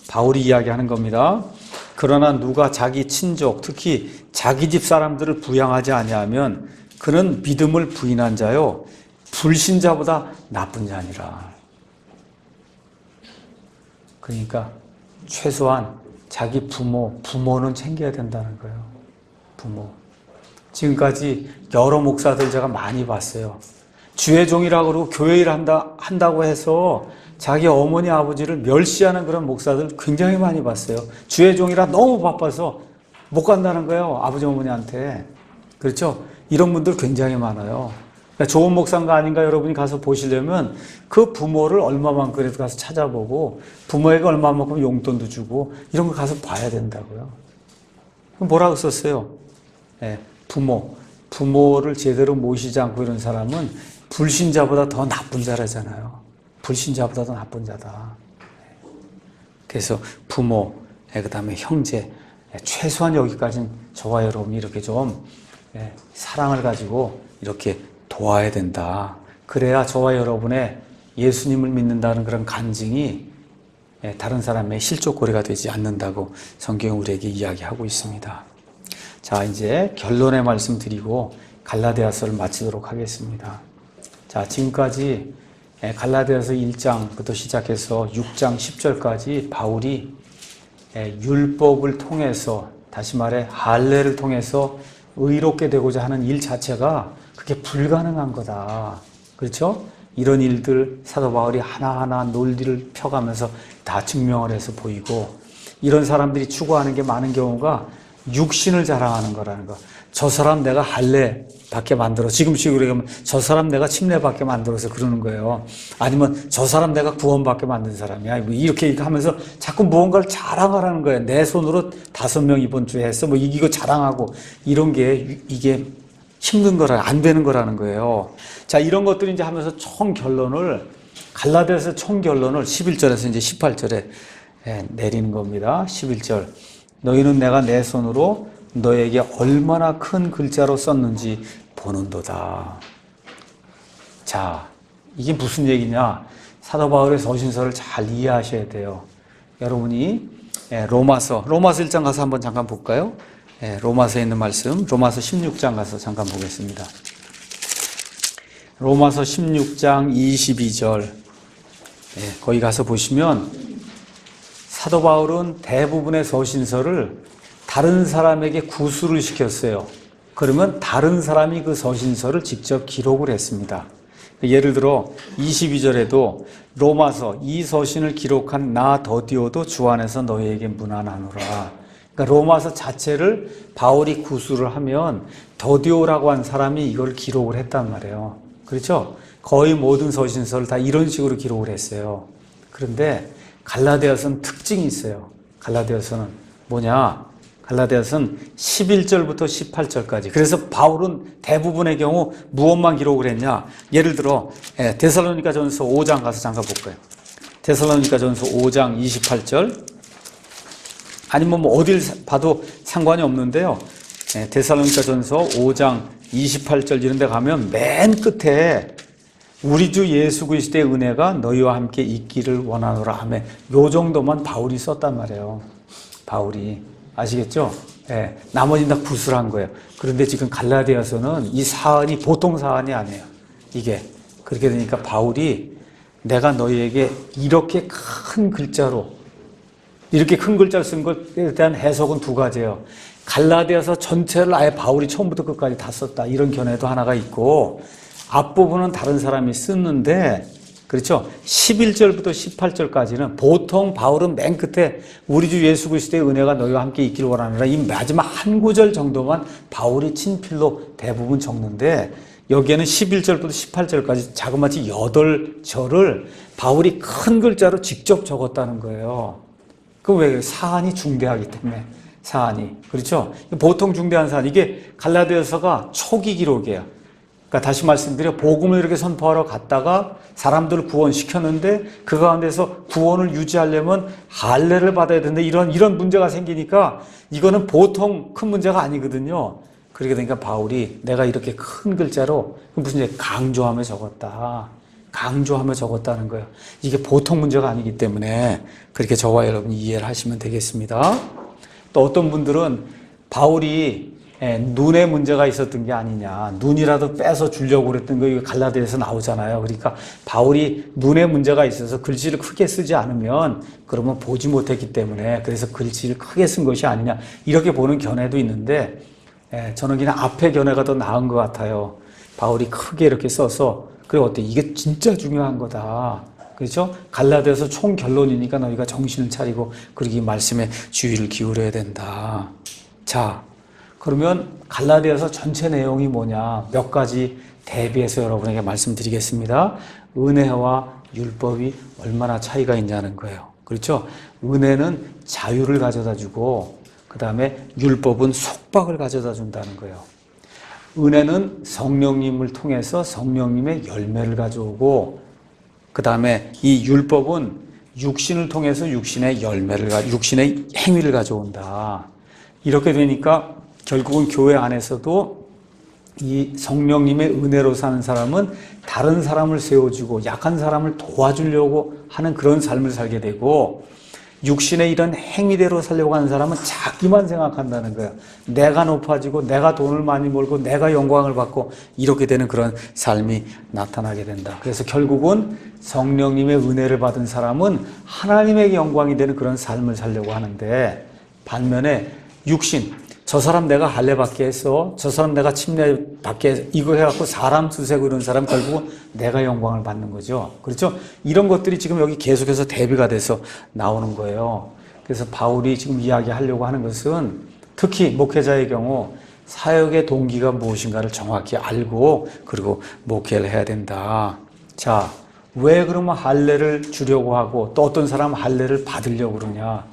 바울이 이야기하는 겁니다. 그러나 누가 자기 친족 특히 자기 집 사람들을 부양하지 아니하면 그는 믿음을 부인한 자요 불신자보다 나쁜 자니라. 그러니까 최소한 자기 부모는 챙겨야 된다는 거예요. 부모. 지금까지 여러 목사들 제가 많이 봤어요. 주의 종이라고 그러고 교회 일 한다고 해서 자기 어머니 아버지를 멸시하는 그런 목사들 굉장히 많이 봤어요. 주의 종이라 너무 바빠서 못 간다는 거예요. 아버지 어머니한테. 그렇죠? 이런 분들 굉장히 많아요. 그러니까 좋은 목사인가 아닌가 여러분이 가서 보시려면 그 부모를 얼마만큼이라도 가서 찾아보고 부모에게 얼마만큼 용돈도 주고 이런 거 가서 봐야 된다고요. 뭐라고 썼어요? 네, 부모를 제대로 모시지 않고 이런 사람은 불신자보다 더 나쁜 자라잖아요. 불신자보다 더 나쁜 자다. 그래서 부모, 그 다음에 형제, 최소한 여기까지는 저와 여러분이 이렇게 좀 사랑을 가지고 이렇게 도와야 된다. 그래야 저와 여러분의 예수님을 믿는다는 그런 간증이 다른 사람의 실족거리가 되지 않는다고 성경이 우리에게 이야기하고 있습니다. 자, 이제 결론의 말씀 드리고 갈라디아서를 마치도록 하겠습니다. 자, 지금까지 갈라디아서 1장부터 시작해서 6장 10절까지 바울이 율법을 통해서, 다시 말해 할례를 통해서 의롭게 되고자 하는 일 자체가 그게 불가능한 거다. 그렇죠? 이런 일들 사도 바울이 하나하나 논리를 펴가면서 다 증명을 해서 보이고, 이런 사람들이 추구하는 게 많은 경우가 육신을 자랑하는 거라는 거. 저 사람 내가 할례 받게 만들어. 지금식으로 얘기하면 저 사람 내가 침례 받게 만들어서 그러는 거예요. 아니면 저 사람 내가 구원 받게 만든 사람이야. 이렇게 하면서 자꾸 무언가를 자랑하라는 거예요. 내 손으로 5명 이번 주에 했어. 뭐 이거 자랑하고 이런 게 이게 힘든 거라 안 되는 거라는 거예요. 자, 이런 것들이 이제 하면서 총 결론을 갈라디아서 총 결론을 11절에서 이제 18절에 내리는 겁니다. 11절. 너희는 내가 내 손으로 너에게 얼마나 큰 글자로 썼는지 보는도다. 자, 이게 무슨 얘기냐? 사도 바울의 서신서를 잘 이해하셔야 돼요. 여러분이 로마서 1장 가서 한번 잠깐 볼까요? 로마서에 있는 말씀, 로마서 16장 가서 잠깐 보겠습니다. 로마서 16장 22절. 거기 가서 보시면 사도 바울은 대부분의 서신서를 다른 사람에게 구술을 시켰어요. 그러면 다른 사람이 그 서신서를 직접 기록을 했습니다. 예를 들어 22절에도 로마서 이 서신을 기록한 나 더디오도 주 안에서 너희에게 문안하노라. 그러니까 로마서 자체를 바울이 구술을 하면 더디오라고 한 사람이 이걸 기록을 했단 말이에요. 그렇죠? 거의 모든 서신서를 다 이런 식으로 기록을 했어요. 그런데 갈라디아서는 특징이 있어요. 갈라디아서는 뭐냐? 갈라디아서는 11절부터 18절까지. 그래서 바울은 대부분의 경우 무엇만 기록을 했냐? 예를 들어 데살로니가전서 5장 가서 잠깐 볼까요? 데살로니가전서 5장 28절. 아니면 뭐 어딜 봐도 상관이 없는데요. 데살로니가전서 5장 28절 이런 데 가면 맨 끝에 우리 주 예수 그리스도의 은혜가 너희와 함께 있기를 원하노라 하며 요 정도만 바울이 썼단 말이에요. 바울이. 아시겠죠? 나머지는 다 구술한 거예요. 그런데 지금 갈라디아서는 이 사안이 보통 사안이 아니에요. 이게. 그렇게 되니까 바울이 내가 너희에게 이렇게 큰 글자로, 이렇게 큰 글자를 쓴 것에 대한 해석은 2가지예요. 갈라디아서 전체를 아예 바울이 처음부터 끝까지 다 썼다. 이런 견해도 하나가 있고, 앞부분은 다른 사람이 썼는데, 그렇죠? 11절부터 18절까지는 보통 바울은 맨 끝에 우리 주 예수 그리스도의 은혜가 너희와 함께 있기를 원하노라 이 마지막 한 구절 정도만 바울이 친필로 대부분 적는데 여기에는 11절부터 18절까지 자그마치 8절을 바울이 큰 글자로 직접 적었다는 거예요. 그 왜? 사안이 중대하기 때문에. 사안이. 그렇죠? 보통 중대한 사안. 이게 갈라디아서가 초기 기록이에요. 그러니까 다시 말씀드려 복음을 이렇게 선포하러 갔다가 사람들을 구원시켰는데 그 가운데서 구원을 유지하려면 할례를 받아야 되는데 이런 문제가 생기니까 이거는 보통 큰 문제가 아니거든요. 그렇게 되니까 바울이 내가 이렇게 큰 글자로 무슨 이제 강조하며 적었다. 강조하며 적었다는 거예요. 이게 보통 문제가 아니기 때문에 그렇게 저와 여러분이 이해를 하시면 되겠습니다. 또 어떤 분들은 바울이 눈에 문제가 있었던 게 아니냐. 눈이라도 빼서 주려고 그랬던 거 이거 갈라디아에서 나오잖아요. 그러니까 바울이 눈에 문제가 있어서 글씨를 크게 쓰지 않으면 그러면 보지 못했기 때문에 그래서 글씨를 크게 쓴 것이 아니냐. 이렇게 보는 견해도 있는데 저는 그냥 앞에 견해가 더 나은 것 같아요. 바울이 크게 이렇게 써서 그래 어때? 이게 진짜 중요한 거다. 그렇죠? 갈라디아서 총 결론이니까 너희가 정신을 차리고 그러기 말씀에 주의를 기울여야 된다. 자, 그러면 갈라디아서 전체 내용이 뭐냐? 몇 가지 대비해서 여러분에게 말씀드리겠습니다. 은혜와 율법이 얼마나 차이가 있냐는 거예요. 그렇죠? 은혜는 자유를 가져다 주고 그 다음에 율법은 속박을 가져다 준다는 거예요. 은혜는 성령님을 통해서 성령님의 열매를 가져오고 그 다음에 이 율법은 육신을 통해서 육신의 육신의 행위를 가져온다. 이렇게 되니까 결국은 교회 안에서도 이 성령님의 은혜로 사는 사람은 다른 사람을 세워주고 약한 사람을 도와주려고 하는 그런 삶을 살게 되고 육신의 이런 행위대로 살려고 하는 사람은 자기만 생각한다는 거예요. 내가 높아지고 내가 돈을 많이 벌고 내가 영광을 받고 이렇게 되는 그런 삶이 나타나게 된다. 그래서 결국은 성령님의 은혜를 받은 사람은 하나님에게 영광이 되는 그런 삶을 살려고 하는데 반면에 육신, 저 사람 내가 할례 받게 했어. 저 사람 내가 침례 받게 했어. 이거 해갖고 사람 수세고 이런 사람 결국은 내가 영광을 받는 거죠. 그렇죠? 이런 것들이 지금 여기 계속해서 대비가 돼서 나오는 거예요. 그래서 바울이 지금 이야기하려고 하는 것은 특히 목회자의 경우 사역의 동기가 무엇인가를 정확히 알고 그리고 목회를 해야 된다. 자, 왜 그러면 할례를 주려고 하고 또 어떤 사람은 할례를 받으려고 그러냐.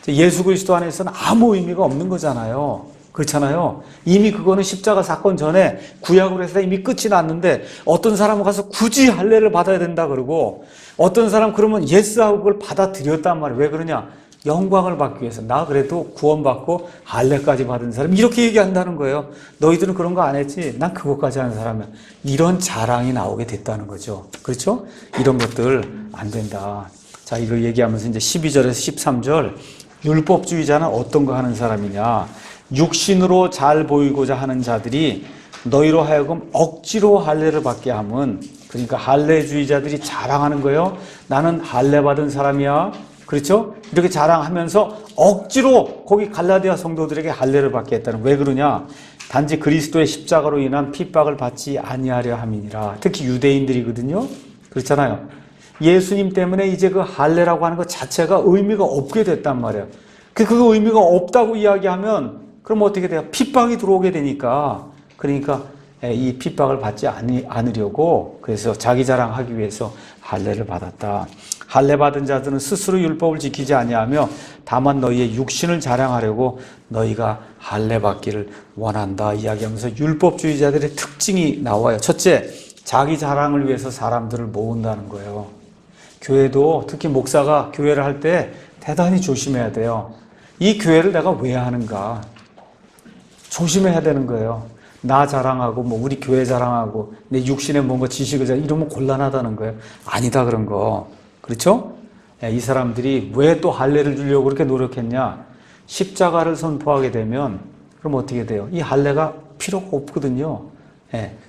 예수 그리스도 안에서는 아무 의미가 없는 거잖아요. 그렇잖아요. 이미 그거는 십자가 사건 전에 구약으로 해서 이미 끝이 났는데 어떤 사람은 가서 굳이 할례를 받아야 된다 그러고 어떤 사람 그러면 예스하고 그걸 받아들였단 말이에요. 왜 그러냐? 영광을 받기 위해서. 나 그래도 구원받고 할례까지 받은 사람 이렇게 얘기한다는 거예요. 너희들은 그런 거 안 했지? 난 그것까지 하는 사람이야. 이런 자랑이 나오게 됐다는 거죠. 그렇죠? 이런 것들 안 된다. 자, 이걸 얘기하면서 이제 12절에서 13절 율법주의자는 어떤 거 하는 사람이냐? 육신으로 잘 보이고자 하는 자들이 너희로 하여금 억지로 할례를 받게 하면 그러니까 할례주의자들이 자랑하는 거예요. 나는 할례 받은 사람이야. 그렇죠? 이렇게 자랑하면서 억지로 거기 갈라디아 성도들에게 할례를 받게 했다는. 왜 그러냐? 단지 그리스도의 십자가로 인한 핍박을 받지 아니하려 함이니라. 특히 유대인들이거든요. 그렇잖아요. 예수님 때문에 이제 그 할례라고 하는 것 자체가 의미가 없게 됐단 말이에요. 그 의미가 없다고 이야기하면 그럼 어떻게 돼요? 핍박이 들어오게 되니까. 그러니까 이 핍박을 받지 않으려고 그래서 자기 자랑하기 위해서 할례를 받았다. 할례 받은 자들은 스스로 율법을 지키지 아니하며 다만 너희의 육신을 자랑하려고 너희가 할례 받기를 원한다 이야기하면서 율법주의자들의 특징이 나와요. 첫째, 자기 자랑을 위해서 사람들을 모은다는 거예요. 교회도 특히 목사가 교회를 할 때 대단히 조심해야 돼요. 이 교회를 내가 왜 하는가? 조심해야 되는 거예요. 나 자랑하고 뭐 우리 교회 자랑하고 내 육신에 뭔가 지식을 자랑 이러면 곤란하다는 거예요. 아니다 그런 거. 그렇죠? 이 사람들이 왜 또 할례를 주려고 그렇게 노력했냐? 십자가를 선포하게 되면 그럼 어떻게 돼요? 이 할례가 필요가 없거든요.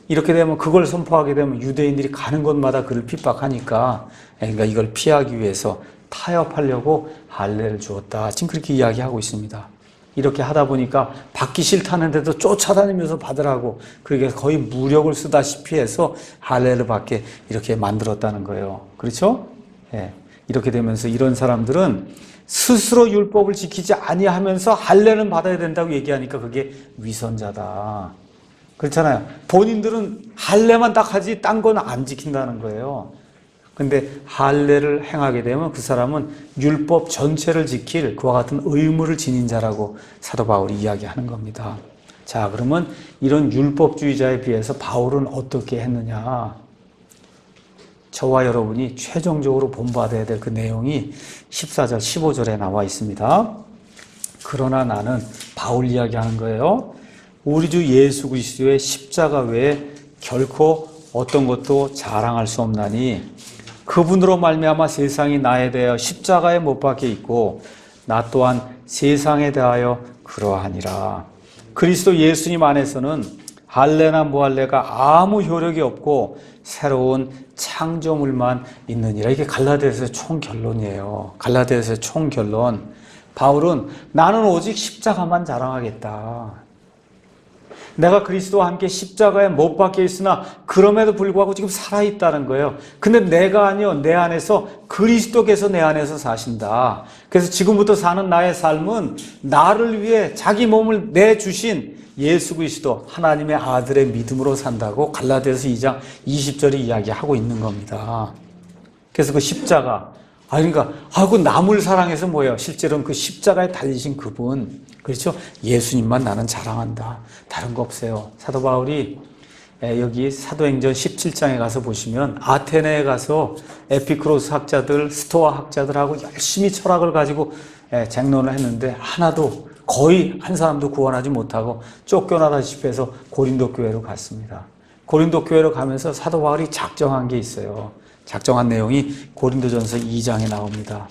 이렇게 되면 그걸 선포하게 되면 유대인들이 가는 곳마다 그를 핍박하니까 그러니까 이걸 피하기 위해서 타협하려고 할례를 주었다. 지금 그렇게 이야기하고 있습니다. 이렇게 하다 보니까 받기 싫다는데도 쫓아다니면서 받으라고 그렇게 거의 무력을 쓰다시피 해서 할례를 받게 이렇게 만들었다는 거예요. 그렇죠? 이렇게 되면서 이런 사람들은 스스로 율법을 지키지 아니하면서 할례는 받아야 된다고 얘기하니까 그게 위선자다. 그렇잖아요. 본인들은 할례만 딱 하지 딴 건 안 지킨다는 거예요. 근데 할례를 행하게 되면 그 사람은 율법 전체를 지킬 그와 같은 의무를 지닌 자라고 사도 바울이 이야기하는 겁니다. 자, 그러면 이런 율법주의자에 비해서 바울은 어떻게 했느냐? 저와 여러분이 최종적으로 본받아야 될 그 내용이 14절, 15절에 나와 있습니다. 그러나 나는 바울 이야기하는 거예요. 우리 주 예수 그리스도의 십자가 외에 결코 어떤 것도 자랑할 수 없나니 그분으로 말미암아 세상이 나에 대하여 십자가에 못 박혀 있고 나 또한 세상에 대하여 그러하니라. 그리스도 예수님 안에서는 할례나 무할례가 아무 효력이 없고 새로운 창조물만 있느니라. 이게 갈라디아서의 총결론이에요. 갈라디아서의 총결론. 바울은 나는 오직 십자가만 자랑하겠다. 내가 그리스도와 함께 십자가에 못 박혀 있으나 그럼에도 불구하고 지금 살아있다는 거예요. 근데 내가 아니요, 내 안에서 그리스도께서 내 안에서 사신다. 그래서 지금부터 사는 나의 삶은 나를 위해 자기 몸을 내주신 예수 그리스도 하나님의 아들의 믿음으로 산다고 갈라디아서 2장 20절이 이야기하고 있는 겁니다. 그래서 그 십자가, 그러니까 그 남을 사랑해서 뭐예요? 실제로는 그 십자가에 달리신 그분, 그렇죠? 예수님만 나는 자랑한다. 다른 거 없어요. 사도 바울이 여기 사도행전 17장에 가서 보시면 아테네에 가서 에피쿠로스 학자들, 스토아 학자들하고 열심히 철학을 가지고 쟁론을 했는데 하나도 거의 한 사람도 구원하지 못하고 쫓겨나다시피 해서 고린도 교회로 갔습니다. 고린도 교회로 가면서 사도 바울이 작정한 게 있어요. 작정한 내용이 고린도전서 2장에 나옵니다.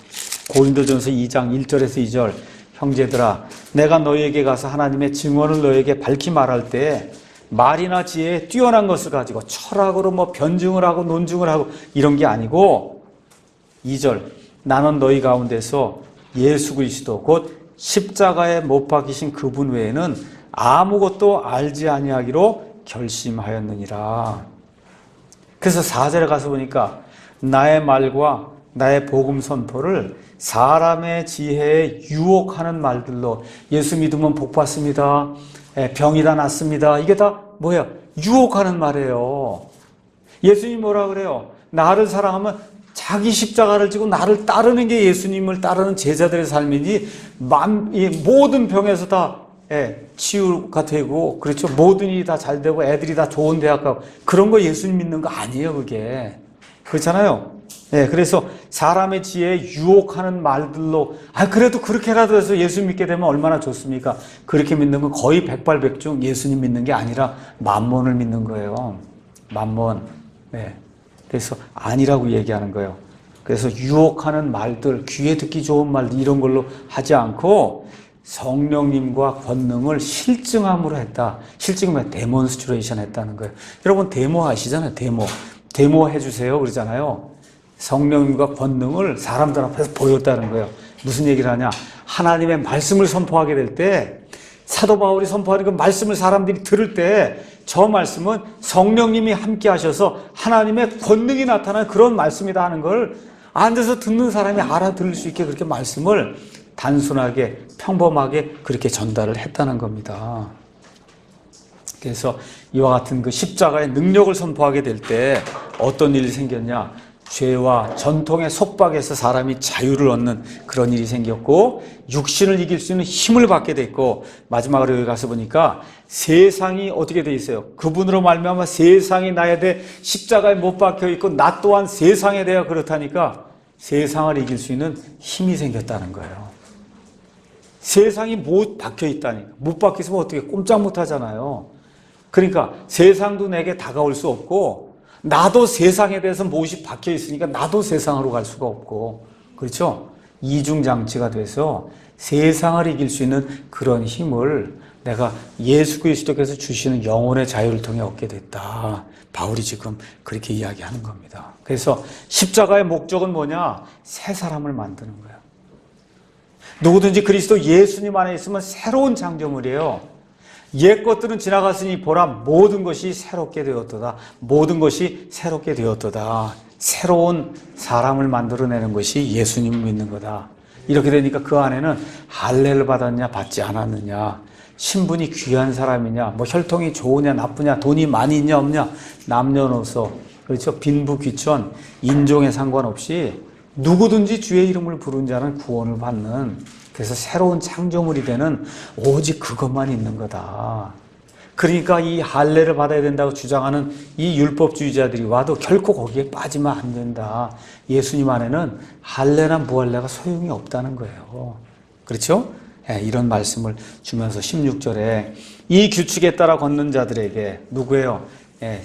고린도전서 2장 1절에서 2절. 형제들아, 내가 너희에게 가서 하나님의 증언을 너희에게 밝히 말할 때 말이나 지혜에 뛰어난 것을 가지고 철학으로 변증을 하고 논증을 하고 이런 게 아니고 2절. 나는 너희 가운데서 예수 그리스도 곧 십자가에 못 박히신 그분 외에는 아무것도 알지 아니하기로 결심하였느니라. 그래서 4절에 가서 보니까 나의 말과 나의 복음 선포를 사람의 지혜에 유혹하는 말들로, 예수 믿으면 복 받습니다, 병이 다 낫습니다, 이게 다 뭐예요? 유혹하는 말이에요. 예수님 뭐라 그래요? 나를 사랑하면 자기 십자가를 지고 나를 따르는 게 예수님을 따르는 제자들의 삶이지, 모든 병에서 다 치유가 되고, 그렇죠? 모든 일이 다 잘 되고 애들이 다 좋은 대학 가고 그런 거 예수님 믿는 거 아니에요. 그게 그렇잖아요. 그래서 사람의 지혜에 유혹하는 말들로 그래도 그렇게라도 해서 예수 믿게 되면 얼마나 좋습니까? 그렇게 믿는 건 거의 백발백중 예수님 믿는 게 아니라 만몬을 믿는 거예요. 만몬. 그래서 아니라고 얘기하는 거예요. 그래서 유혹하는 말들, 귀에 듣기 좋은 말들 이런 걸로 하지 않고 성령님과 권능을 실증함으로 했다. 실증하면 데몬스트레이션 했다는 거예요. 여러분 데모 아시잖아요. 데모 해주세요 그러잖아요. 성령님과 권능을 사람들 앞에서 보였다는 거예요. 무슨 얘기를 하냐? 하나님의 말씀을 선포하게 될 때, 사도 바울이 선포하는 그 말씀을 사람들이 들을 때 저 말씀은 성령님이 함께 하셔서 하나님의 권능이 나타나는 그런 말씀이다 하는 걸 앉아서 듣는 사람이 알아들을 수 있게 그렇게 말씀을 단순하게 평범하게 그렇게 전달을 했다는 겁니다. 그래서 이와 같은 그 십자가의 능력을 선포하게 될 때 어떤 일이 생겼냐? 죄와 전통의 속박에서 사람이 자유를 얻는 그런 일이 생겼고, 육신을 이길 수 있는 힘을 받게 됐고, 마지막으로 여기 가서 보니까 세상이 어떻게 돼 있어요? 그분으로 말미암아 세상이 나에 대해 십자가에 못 박혀 있고 나 또한 세상에 대해 그렇다니까 세상을 이길 수 있는 힘이 생겼다는 거예요. 세상이 못 박혀 있다니까. 못 박혀 있으면 어떻게 꼼짝 못 하잖아요. 그러니까 세상도 내게 다가올 수 없고 나도 세상에 대해서 못이 박혀 있으니까 나도 세상으로 갈 수가 없고, 그렇죠? 이중장치가 돼서 세상을 이길 수 있는 그런 힘을 내가 예수 그리스도께서 주시는 영혼의 자유를 통해 얻게 됐다. 바울이 지금 그렇게 이야기하는 겁니다. 그래서 십자가의 목적은 뭐냐? 새 사람을 만드는 거예요. 누구든지 그리스도 예수님 안에 있으면 새로운 창조물이에요. 옛 것들은 지나갔으니 보라 모든 것이 새롭게 되었도다. 모든 것이 새롭게 되었도다. 새로운 사람을 만들어내는 것이 예수님을 믿는 거다. 이렇게 되니까 그 안에는 할례를 받았냐 받지 않았느냐, 신분이 귀한 사람이냐, 혈통이 좋으냐 나쁘냐, 돈이 많이 있냐 없냐, 남녀노소, 그렇죠? 빈부 귀천, 인종에 상관없이 누구든지 주의 이름을 부른 자는 구원을 받는, 그래서 새로운 창조물이 되는 오직 그것만 있는 거다. 그러니까 이 할례를 받아야 된다고 주장하는 이 율법주의자들이 와도 결코 거기에 빠지면 안 된다. 예수님 안에는 할례나 무할례가 소용이 없다는 거예요. 그렇죠? 이런 말씀을 주면서 16절에 이 규칙에 따라 걷는 자들에게, 누구예요?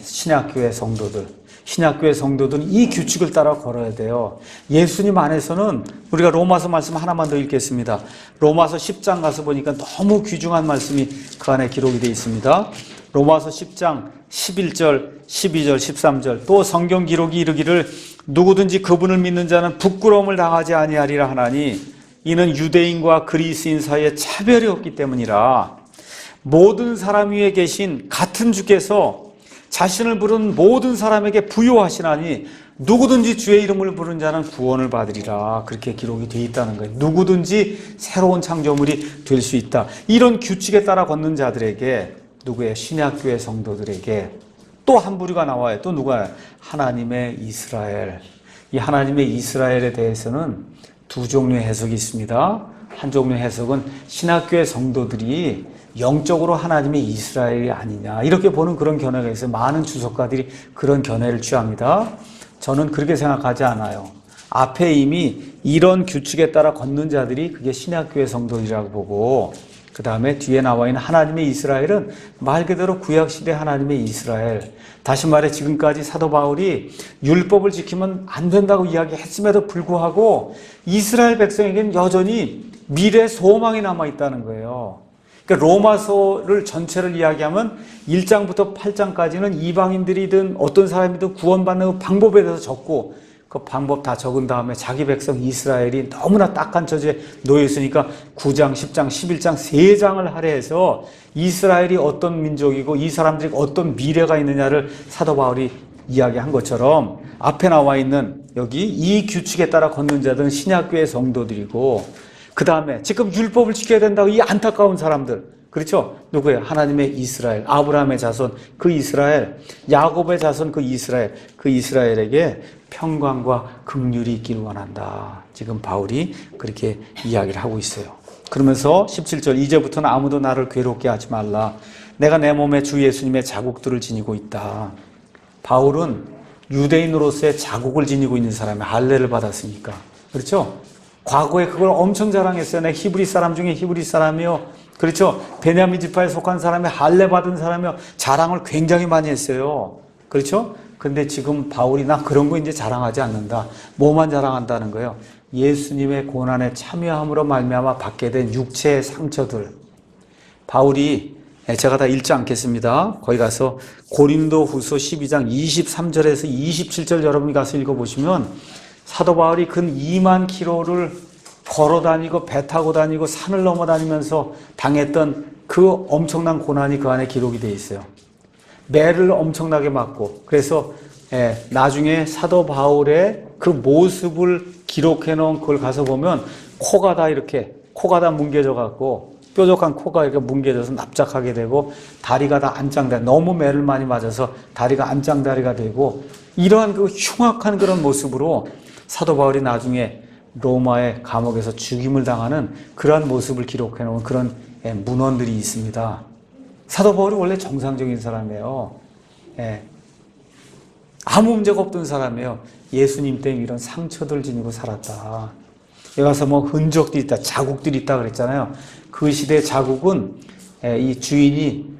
신약교회 성도들. 신약교회 성도들은 이 규칙을 따라 걸어야 돼요. 예수님 안에서는 우리가 로마서 말씀 하나만 더 읽겠습니다. 로마서 10장 가서 보니까 너무 귀중한 말씀이 그 안에 기록이 되어 있습니다. 로마서 10장 11절, 12절, 13절 또 성경 기록이 이르기를 누구든지 그분을 믿는 자는 부끄러움을 당하지 아니하리라 하나니 이는 유대인과 그리스인 사이에 차별이 없기 때문이라. 모든 사람 위에 계신 같은 주께서 자신을 부른 모든 사람에게 부요하시나니 누구든지 주의 이름을 부른 자는 구원을 받으리라. 그렇게 기록이 되어 있다는 거예요. 누구든지 새로운 창조물이 될 수 있다. 이런 규칙에 따라 걷는 자들에게 누구의 신약교회 성도들에게 또 한 부류가 나와요. 또 누가? 하나님의 이스라엘. 이 하나님의 이스라엘에 대해서는 두 종류의 해석이 있습니다. 한 종류의 해석은 신약교회 성도들이 영적으로 하나님의 이스라엘이 아니냐 이렇게 보는 그런 견해가 있어요. 많은 주석가들이 그런 견해를 취합니다. 저는 그렇게 생각하지 않아요. 앞에 이미 이런 규칙에 따라 걷는 자들이 그게 신약교회 성도들이라고 보고 그 다음에 뒤에 나와 있는 하나님의 이스라엘은 말 그대로 구약시대 하나님의 이스라엘. 다시 말해 지금까지 사도 바울이 율법을 지키면 안 된다고 이야기했음에도 불구하고 이스라엘 백성에게는 여전히 미래 소망이 남아있다는 거예요. 그러니까 로마서를 전체를 이야기하면 1장부터 8장까지는 이방인들이든 어떤 사람이든 구원받는 방법에 대해서 적고 그 방법 다 적은 다음에 자기 백성 이스라엘이 너무나 딱한 처지에 놓여 있으니까 9장, 10장, 11장 3장을 할애해서 이스라엘이 어떤 민족이고 이 사람들이 어떤 미래가 있느냐를 사도 바울이 이야기한 것처럼 앞에 나와 있는 여기 이 규칙에 따라 걷는 자들은 신약교회 성도들이고 그 다음에 지금 율법을 지켜야 된다고 이 안타까운 사람들 그렇죠? 누구예요? 하나님의 이스라엘, 아브라함의 자손 그 이스라엘, 야곱의 자손 그 이스라엘에게 평강과 긍휼이 있기를 원한다. 지금 바울이 그렇게 이야기를 하고 있어요. 그러면서 17절 이제부터는 아무도 나를 괴롭게 하지 말라. 내가 내 몸에 주 예수님의 자국들을 지니고 있다. 바울은 유대인으로서의 자국을 지니고 있는 사람이 할례를 받았으니까 그렇죠? 과거에 그걸 엄청 자랑했어요. 내가 히브리 사람 중에 히브리 사람이요. 그렇죠? 베냐민 지파에 속한 사람이 할례 받은 사람이요. 자랑을 굉장히 많이 했어요. 그렇죠? 근데 지금 바울이 나 그런 거 이제 자랑하지 않는다. 뭐만 자랑한다는 거예요? 예수님의 고난에 참여함으로 말미암아 받게 된 육체의 상처들. 바울이 제가 다 읽지 않겠습니다. 거기 가서 고린도후서 12장 23절에서 27절 여러분이 가서 읽어보시면 사도 바울이 근 2만 킬로를 걸어 다니고 배 타고 다니고 산을 넘어 다니면서 당했던 그 엄청난 고난이 그 안에 기록이 되어 있어요. 매를 엄청나게 맞고 그래서 나중에 사도 바울의 그 모습을 기록해 놓은 그걸 가서 보면 코가 다 뭉개져 갖고 뾰족한 코가 이렇게 뭉개져서 납작하게 되고 다리가 다 안짱다리 너무 매를 많이 맞아서 다리가 안짱다리가 되고 이러한 그 흉악한 그런 모습으로 사도 바울이 나중에 로마의 감옥에서 죽임을 당하는 그러한 모습을 기록해 놓은 그런 문헌들이 있습니다. 사도 바울이 원래 정상적인 사람이에요. 아무 문제가 없던 사람이에요. 예수님 때문에 이런 상처들 지니고 살았다. 여기 가서 뭐 흔적들이 있다, 자국들이 있다 그랬잖아요. 그 시대의 자국은 이 주인이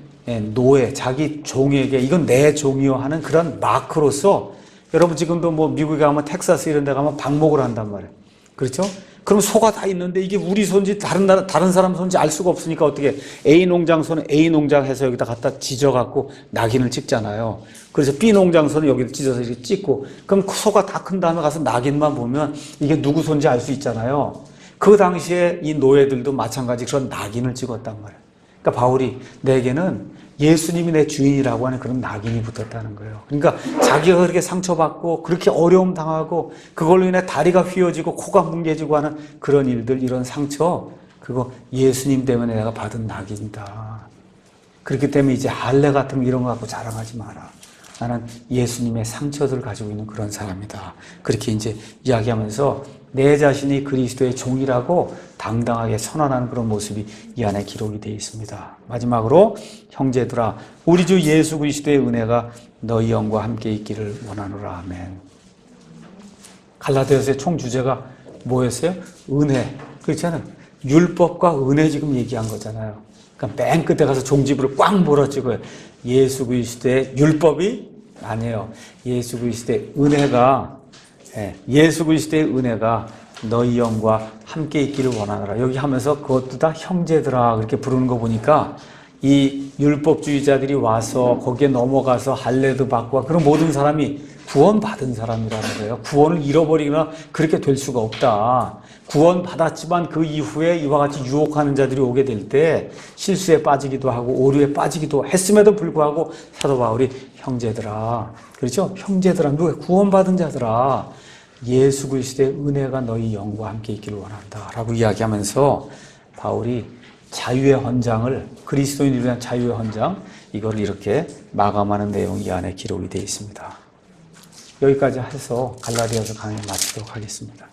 노예, 자기 종에게 이건 내 종이요 하는 그런 마크로서 여러분 지금도 뭐 미국에 가면 텍사스 이런 데 가면 방목을 한단 말이에요. 그렇죠? 그럼 소가 다 있는데 이게 우리 손지 다른 사람 손지 알 수가 없으니까 어떻게 A 농장 손은 A 농장 해서 여기다 갖다 찢어갖고 낙인을 찍잖아요. 그래서 B 농장 손은 여기를 찢어서 이렇게 찍고 그럼 소가 다 큰 다음에 가서 낙인만 보면 이게 누구 손지 알 수 있잖아요. 그 당시에 이 노예들도 마찬가지 그런 낙인을 찍었단 말이에요. 그러니까 바울이 내게는 예수님이 내 주인이라고 하는 그런 낙인이 붙었다는 거예요. 그러니까 자기가 그렇게 상처받고 그렇게 어려움 당하고 그걸로 인해 다리가 휘어지고 코가 뭉개지고 하는 그런 일들, 이런 상처 그거 예수님 때문에 내가 받은 낙인이다. 그렇기 때문에 이제 할례 같은 이런 거 갖고 자랑하지 마라. 나는 예수님의 상처들을 가지고 있는 그런 사람이다. 그렇게 이제 이야기하면서 내 자신이 그리스도의 종이라고 당당하게 선언하는 그런 모습이 이 안에 기록이 되어 있습니다. 마지막으로 형제들아 우리 주 예수 그리스도의 은혜가 너희 영과 함께 있기를 원하노라. 아멘. 갈라디아서의 총 주제가 뭐였어요? 은혜. 그렇잖아요. 율법과 은혜 지금 얘기한 거잖아요. 그러니까 맨 끝에 가서 종지부를 꽉 몰아찍어요. 예수 그리스도의 율법이 아니에요. 예수 그리스도의 은혜가, 예수 그리스도의 은혜가 너희 영과 함께 있기를 원하노라. 여기 하면서 그것도 다 형제들아 그렇게 부르는 거 보니까 이 율법주의자들이 와서 거기에 넘어가서 할례도 받고 그런 모든 사람이 구원받은 사람이라는 거예요. 구원을 잃어버리거나 그렇게 될 수가 없다. 구원받았지만 그 이후에 이와 같이 유혹하는 자들이 오게 될 때 실수에 빠지기도 하고 오류에 빠지기도 했음에도 불구하고 사도 바울이 형제들아, 그렇죠? 형제들아, 누가 구원받은 자들아, 예수 그리스도의 은혜가 너희 영과 함께 있기를 원한다 라고 이야기하면서 바울이 자유의 헌장을, 그리스도인을 위한 자유의 헌장, 이걸 이렇게 마감하는 내용이 이 안에 기록이 되어 있습니다. 여기까지 해서 갈라디아서 강의 마치도록 하겠습니다.